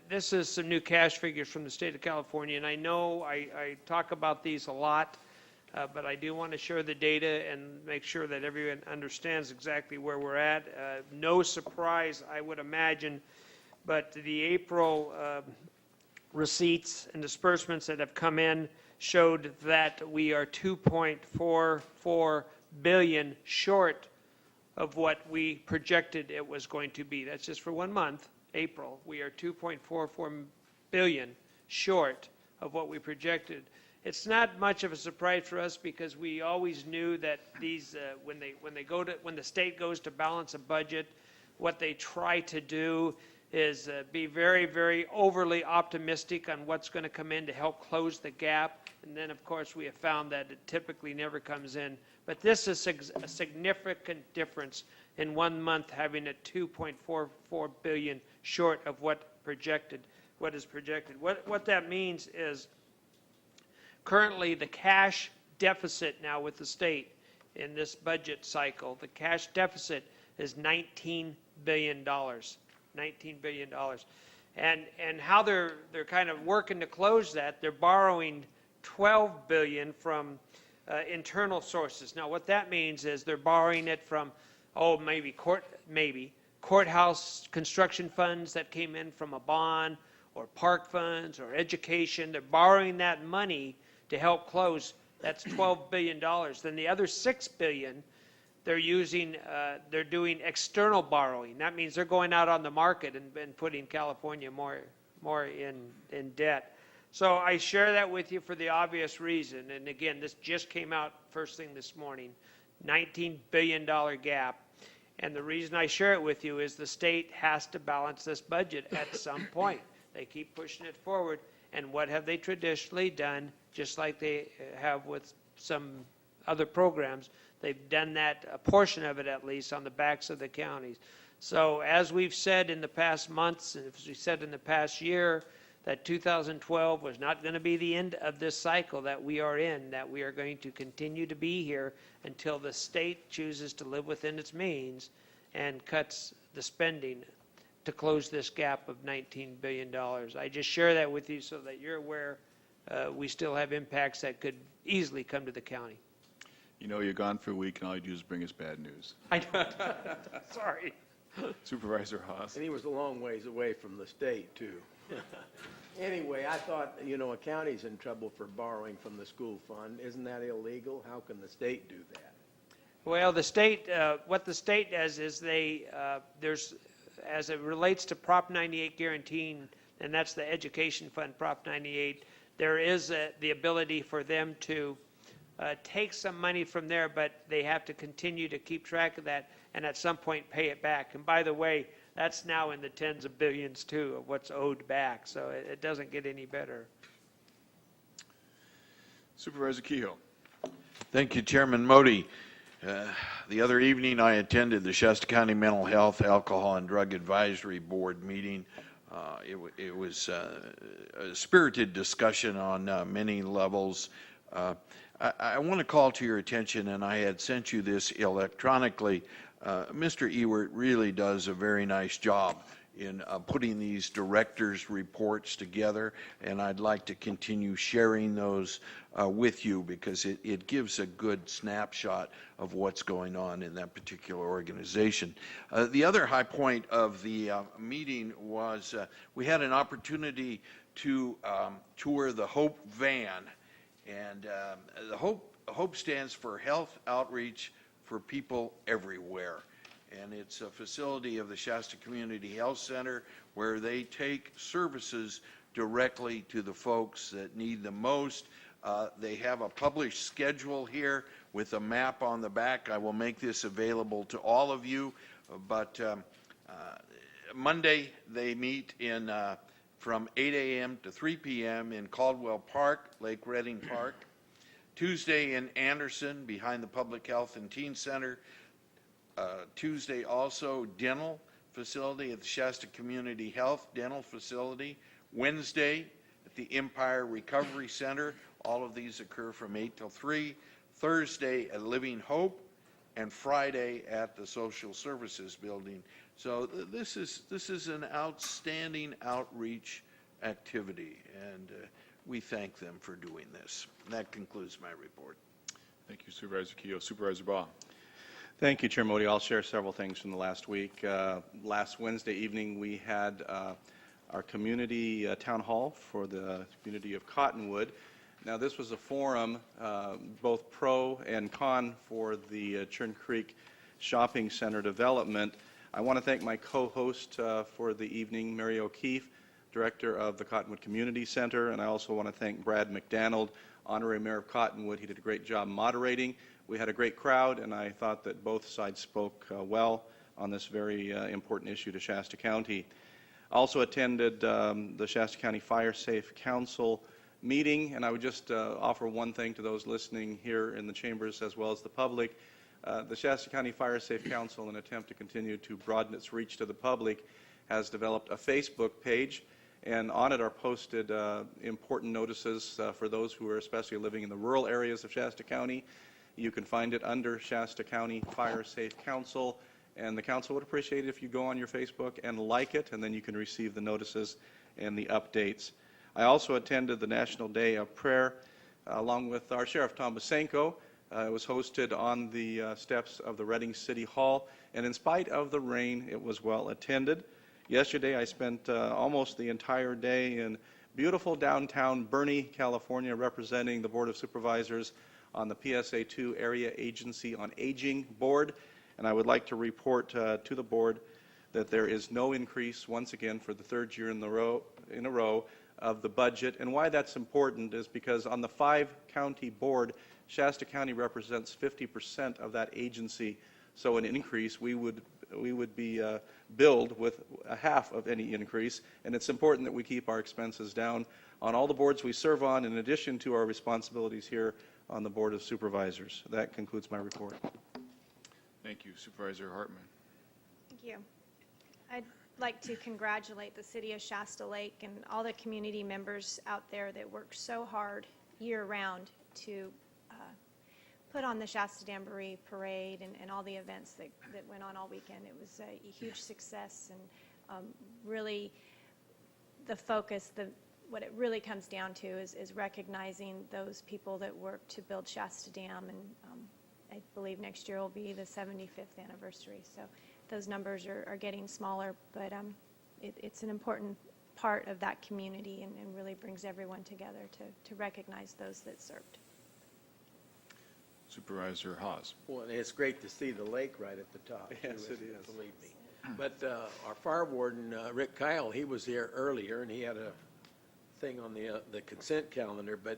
This is some new cash figures from the state of California, and I know I talk about these a lot, but I do want to share the data and make sure that everyone understands exactly where we're at. No surprise, I would imagine, but the April receipts and disbursements that have come in showed that we are 2.44 billion short of what we projected it was going to be. That's just for 1 month, April. We are 2.44 billion short of what we projected. It's not much of a surprise for us because we always knew that these when the state goes to balance a budget, what they try to do is be very, very overly optimistic on what's going to come in to help close the gap. And then, of course, we have found that it typically never comes in. But this is a significant difference in 1 month having a 2.44 billion short of what is projected. What that means is currently the cash deficit now with the state in this budget cycle, the cash deficit is $19 billion. $19 billion. And how they're kind of working to close that, they're borrowing $12 billion from internal sources. Now, what that means is they're borrowing it from, courthouse construction funds that came in from a bond, or park funds, or education. They're borrowing that money to help close. That's $12 billion. Then the other $6 billion, they're doing external borrowing. That means they're going out on the market and putting California more in debt. So I share that with you for the obvious reason, and again, this just came out first thing this morning, $19 billion gap. And the reason I share it with you is the state has to balance this budget at some point. They keep pushing it forward, and what have they traditionally done, just like they have with some other programs? They've done that, a portion of it at least, on the backs of the counties. So as we've said in the past months, and as we said in the past year, that 2012 was not going to be the end of this cycle that we are in, that we are going to continue to be here until the state chooses to live within its means and cuts the spending to close this gap of $19 billion. I just share that with you so that you're aware we still have impacts that could easily come to the county. You know, you're gone for a week, and all you do is bring us bad news. I know. Sorry. Supervisor Haas. And he was a long ways away from the state, too. Anyway, I thought, a county's in trouble for borrowing from the school fund. Isn't that illegal? How can the state do that? Well, the state, what the state does is there's, as it relates to Prop 98 guaranteeing, and that's the education fund, Prop 98, there is the ability for them to take some money from there, but they have to continue to keep track of that and at some point pay it back. And by the way, that's now in the tens of billions, too, of what's owed back. So it doesn't get any better. Supervisor Kehoe. Thank you, Chairman Modi. The other evening, I attended the Shasta County Mental Health, Alcohol, and Drug Advisory Board meeting. It was a spirited discussion on many levels. I want to call to your attention, and I had sent you this electronically. Mr. Ewert really does a very nice job in putting these directors' reports together, and I'd like to continue sharing those with you because it gives a good snapshot of what's going on in that particular organization. The other high point of the meeting was we had an opportunity to tour the Hope van, and the Hope stands for Health Outreach for People Everywhere. And it's a facility of the Shasta Community Health Center where they take services directly to the folks that need them most. They have a published schedule here with a map on the back. I will make this available to all of you, but Monday they meet in from 8 a.m. to 3 p.m. in Caldwell Park, Lake Redding Park. Tuesday in Anderson behind the Public Health and Teen Center. Tuesday also dental facility at the Shasta Community Health Dental Facility. Wednesday at the Empire Recovery Center. All of these occur from 8 till 3. Thursday at Living Hope, and Friday at the Social Services Building. So this is an outstanding outreach activity, and we thank them for doing this. And that concludes my report. Thank you, Supervisor Kehoe. Supervisor Baugh. Thank you, Chair Modi. I'll share several things from the last week. Last Wednesday evening, we had our community town hall for the community of Cottonwood. Now, this was a forum, both pro and con, for the Churn Creek Shopping Center development. I want to thank my co-host for the evening, Mary O'Keefe, Director of the Cottonwood Community Center, and I also want to thank Brad McDonald, Honorary Mayor of Cottonwood. He did a great job moderating. We had a great crowd, and I thought that both sides spoke well on this very important issue to Shasta County. Also attended the Shasta County Fire Safe Council meeting, and I would just offer one thing to those listening here in the chambers as well as the public. The Shasta County Fire Safe Council, in an attempt to continue to broaden its reach to the public, has developed a Facebook page, and on it are posted important notices for those who are especially living in the rural areas of Shasta County. You can find it under Shasta County Fire Safe Council, and the council would appreciate it if you go on your Facebook and like it, and then you can receive the notices and the updates. I also attended the National Day of Prayer along with our Sheriff Tom Basenko. It was hosted on the steps of the Redding City Hall, and in spite of the rain, it was well attended. Yesterday, I spent almost the entire day in beautiful downtown Bernie, California, representing the Board of Supervisors on the PSA2 Area Agency on Aging Board, and I would like to report to the board that there is no increase, once again, for the third year in a row, of the budget. And why that's important is because on the 5-county board, Shasta County represents 50% of that agency. So an increase, we would be billed with a half of any increase. And it's important that we keep our expenses down on all the boards we serve on, in addition to our responsibilities here on the Board of Supervisors. That concludes my report. Thank you. Supervisor Hartman. Thank you. I'd like to congratulate the city of Shasta Lake and all the community members out there that work so hard year-round to put on the Shasta Jamboree Parade and all the events that went on all weekend. It was a huge success, and really the focus, what it really comes down to is recognizing those people that work to build Shasta Dam, and I believe next year will be the 75th anniversary. So those numbers are getting smaller, but it's an important part of that community, and really brings everyone together to recognize those that served. Supervisor Haas. Well, and it's great to see the lake right at the top. Yes, too, it is. Believe me. But our fire warden, Rick Kyle, he was here earlier, and he had a thing on the consent calendar. But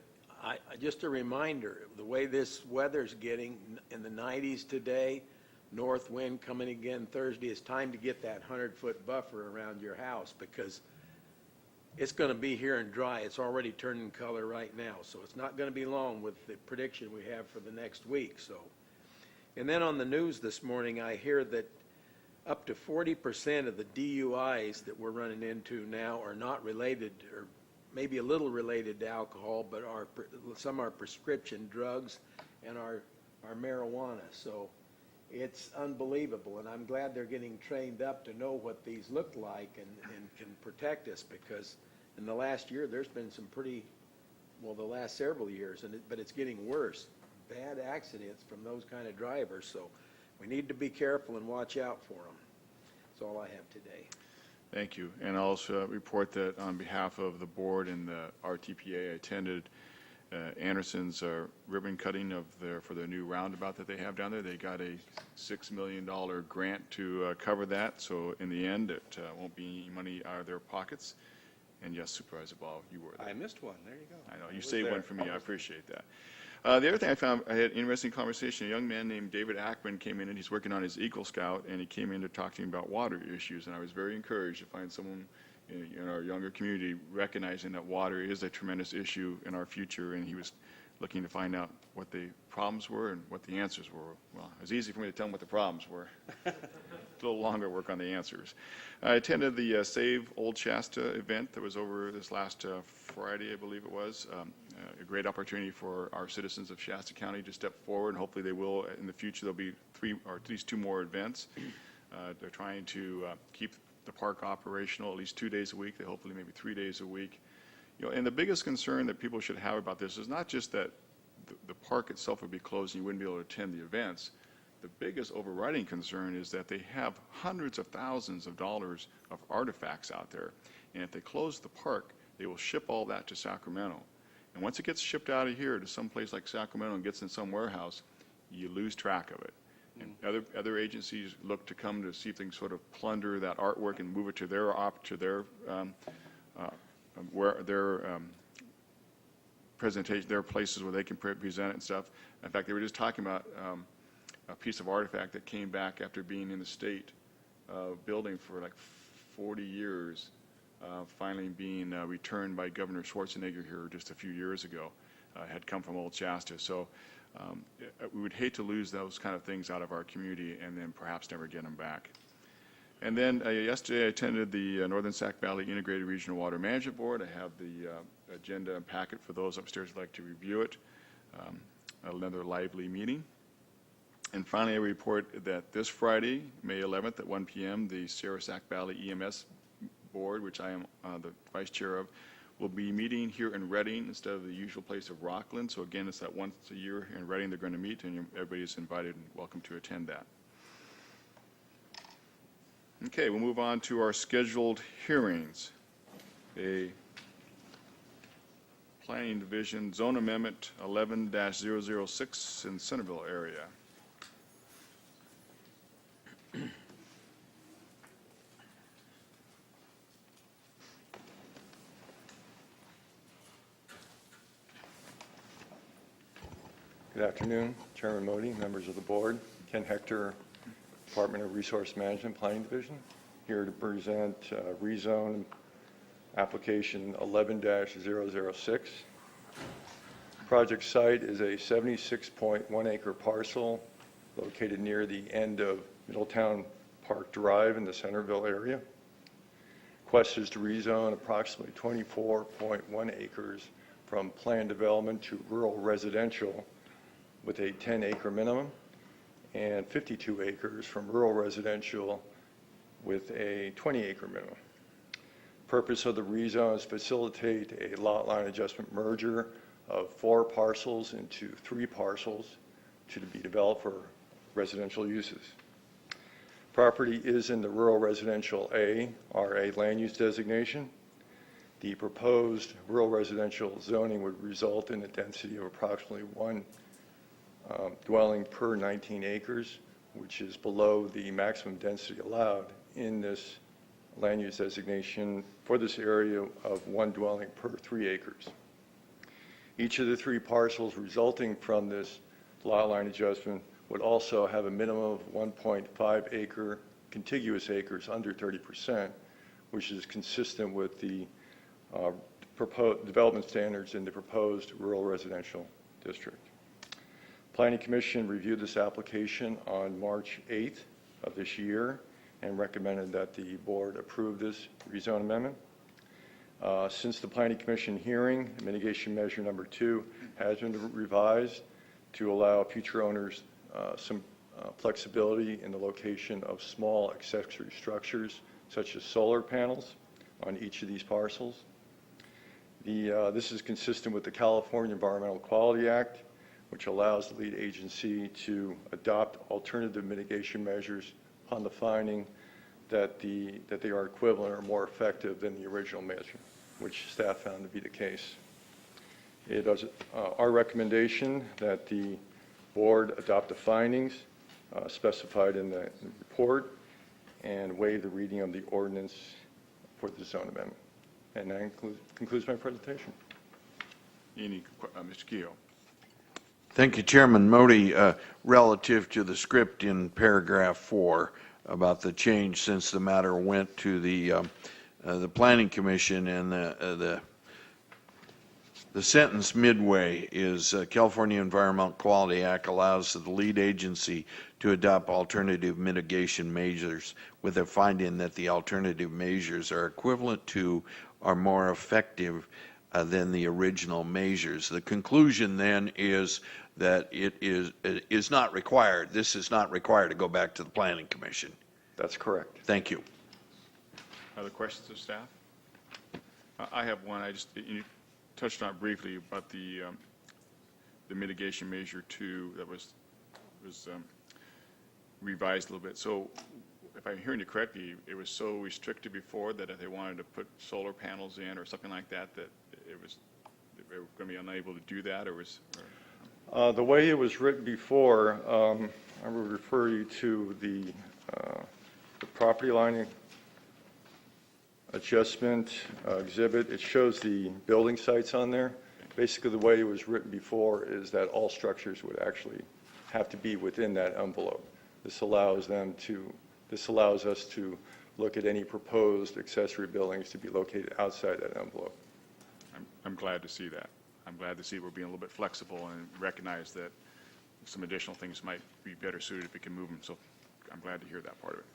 just a reminder, the way this weather's getting in the 90s today, north wind coming again Thursday, it's time to get that 100-foot buffer around your house, because it's going to be here and dry. It's already turning color right now, so it's not going to be long with the prediction we have for the next week. So, and then on the news this morning, I hear that up to 40% of the DUIs that we're running into now are not related, or maybe a little related to alcohol, but some are prescription drugs and are marijuana. So it's unbelievable, and I'm glad they're getting trained up to know what these look like and can protect us, because in the last year there's been some pretty, well, the last several years, but it's getting worse. Bad accidents from those kind of drivers, so we need to be careful and watch out for them. That's all I have today. Thank you. And I'll also report that on behalf of the board and the RTPA, I attended Anderson's ribbon cutting for their new roundabout that they have down there. They got a $6 million grant to cover that. So in the end, it won't be any money out of their pockets. And yes, Supervisor Ball, you were there. I missed one. There you go. I know. You saved one for me. I appreciate that. The other thing I found, I had an interesting conversation. A young man named David Ackman came in, and he's working on his Eagle Scout, and he came in to talk to me about water issues. And I was very encouraged to find someone in our younger community recognizing that water is a tremendous issue in our future, and he was looking to find out what the problems were and what the answers were. Well, it was easy for me to tell him what the problems were. A little longer work on the answers. I attended the Save Old Shasta event that was over this last Friday, I believe it was. A great opportunity for our citizens of Shasta County to step forward, and hopefully they will in the future. There'll be 3 or at least 2 more events. They're trying to keep the park operational at least 2 days a week. They hopefully maybe 3 days a week. You know, and the biggest concern that people should have about this is not just that the park itself would be closed and you wouldn't be able to attend the events. The biggest overriding concern is that they have hundreds of thousands of dollars of artifacts out there. And if they close the park, they will ship all that to Sacramento. And once it gets shipped out of here to some place like Sacramento and gets in some warehouse, you lose track of it. And other agencies look to come to see if they can sort of plunder that artwork and move it to their presentation, their places where they can present it and stuff. In fact, they were just talking about a piece of artifact that came back after being in the state building for like 40 years, finally being returned by Governor Schwarzenegger here just a few years ago. Had come from Old Shasta. So we would hate to lose those kind of things out of our community and then perhaps never get them back. And then yesterday I attended the Northern Sac Valley Integrated Regional Water Management Board. I have the agenda and packet for those upstairs who'd like to review it. Another lively meeting. And finally, I report that this Friday, May 11th at 1 p.m., the Sierra Sac Valley EMS Board, which I am the vice chair of, will be meeting here in Reading instead of the usual place of Rockland. So again, it's that once a year in Reading they're going to meet, and everybody is invited and welcome to attend that. Okay, we'll move on to our scheduled hearings. A Planning Division Zone Amendment 11-006 in Centerville area. Good afternoon, Chairman Modi, members of the board. Ken Hector, Department of Resource Management Planning Division, here to present rezone application 11-006. Project site is a 76.1 acre parcel located near the end of Middletown Park Drive in the Centerville area. Quest is to rezone approximately 24.1 acres from planned development to rural residential with a 10-acre minimum, and 52 acres from rural residential with a 20-acre minimum. Purpose of the rezone is facilitate a lot line adjustment merger of 4 parcels into 3 parcels to be developed for residential uses. Property is in the rural residential A, RA land use designation. The proposed rural residential zoning would result in a density of approximately 1 dwelling per 19 acres, which is below the maximum density allowed in this land use designation for this area of 1 dwelling per 3 acres. Each of the 3 parcels resulting from this lot line adjustment would also have a minimum of 1.5 acre contiguous acres under 30%, which is consistent with the proposed development standards in the proposed rural residential district. Planning Commission reviewed this application on March 8th of this year and recommended that the board approve this rezone amendment. Since the Planning Commission hearing, mitigation measure number 2 has been revised to allow future owners some flexibility in the location of small accessory structures such as solar panels on each of these parcels. This is consistent with the California Environmental Quality Act, which allows the lead agency to adopt alternative mitigation measures upon the finding that they are equivalent or more effective than the original measure, which staff found to be the case. It is our recommendation that the board adopt the findings specified in the report and waive the reading of the ordinance for the zone amendment. And that concludes my presentation. Mr. Keough. Thank you, Chairman Modi. Relative to the script in paragraph 4 about the change since the matter went to the Planning Commission, and the sentence midway is California Environmental Quality Act allows the lead agency to adopt alternative mitigation measures with a finding that the alternative measures are equivalent to or more effective than the original measures. The conclusion then is that it is not required. This is not required to go back to the Planning Commission. That's correct. Thank you. Other questions of staff? I have one. You touched on it briefly about the mitigation measure 2 that was revised a little bit. So if I'm hearing you correctly, it was so restricted before that if they wanted to put solar panels in or something like that, they were going to be unable to do that, or was? The way it was written before, I would refer you to the property line adjustment exhibit. It shows the building sites on there. Basically, the way it was written before is that all structures would actually have to be within that envelope. This allows us to look at any proposed accessory buildings to be located outside that envelope. I'm glad to see that. I'm glad to see we're being a little bit flexible and recognize that some additional things might be better suited if we can move them. So I'm glad to hear that part of it.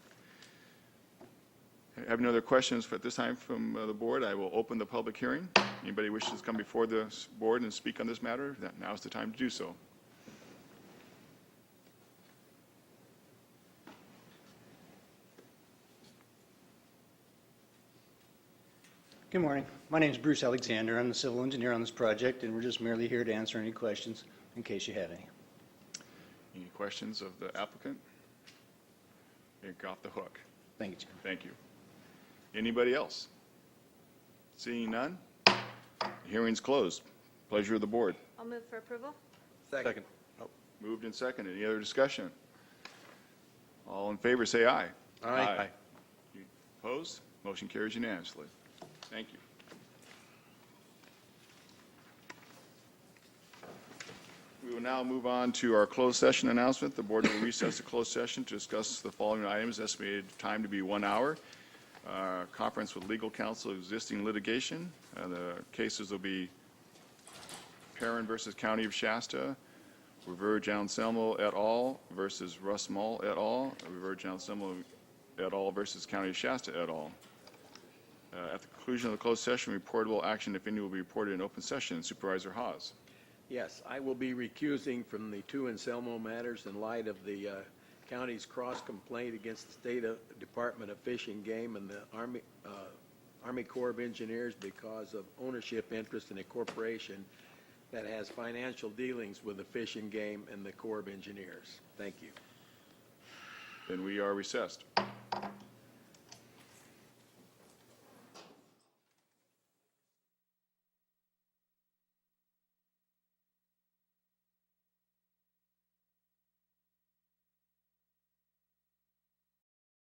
I have no other questions at this time from the board. I will open the public hearing. Anybody wishes to come before the board and speak on this matter, now is the time to do so. Good morning. My name is Bruce Alexander. I'm the civil engineer on this project, and we're just merely here to answer any questions in case you have any. Any questions of the applicant? You're off the hook. Thank you, Chair. Thank you. Anybody else? Seeing none? The hearing's closed. Pleasure of the board. I'll move for approval. Second. Moved and seconded. Any other discussion? All in favor, say aye. Aye. You opposed? Motion carries unanimously. Thank you. We will now now move on to our closed session announcement. The board will recess the closed session to discuss the following items, estimated time to be 1 hour. Conference with legal counsel, existing litigation. The cases will be Perrin versus County of Shasta, Reverge Anselmo et al. Versus Russ Mull et al., Reverge Anselmo et al. Versus County of Shasta et al. At the conclusion of the closed session, reportable action, if any, will be reported in open session. Supervisor Hawes. Yes, I will be recusing from the two Anselmo matters in light of the county's cross-complaint against the State Department of Fish and Game and the Army Corps of Engineers because of ownership interest in a corporation that has financial dealings with the Fish and Game and the Corps of Engineers. Thank you. Then we are recessed.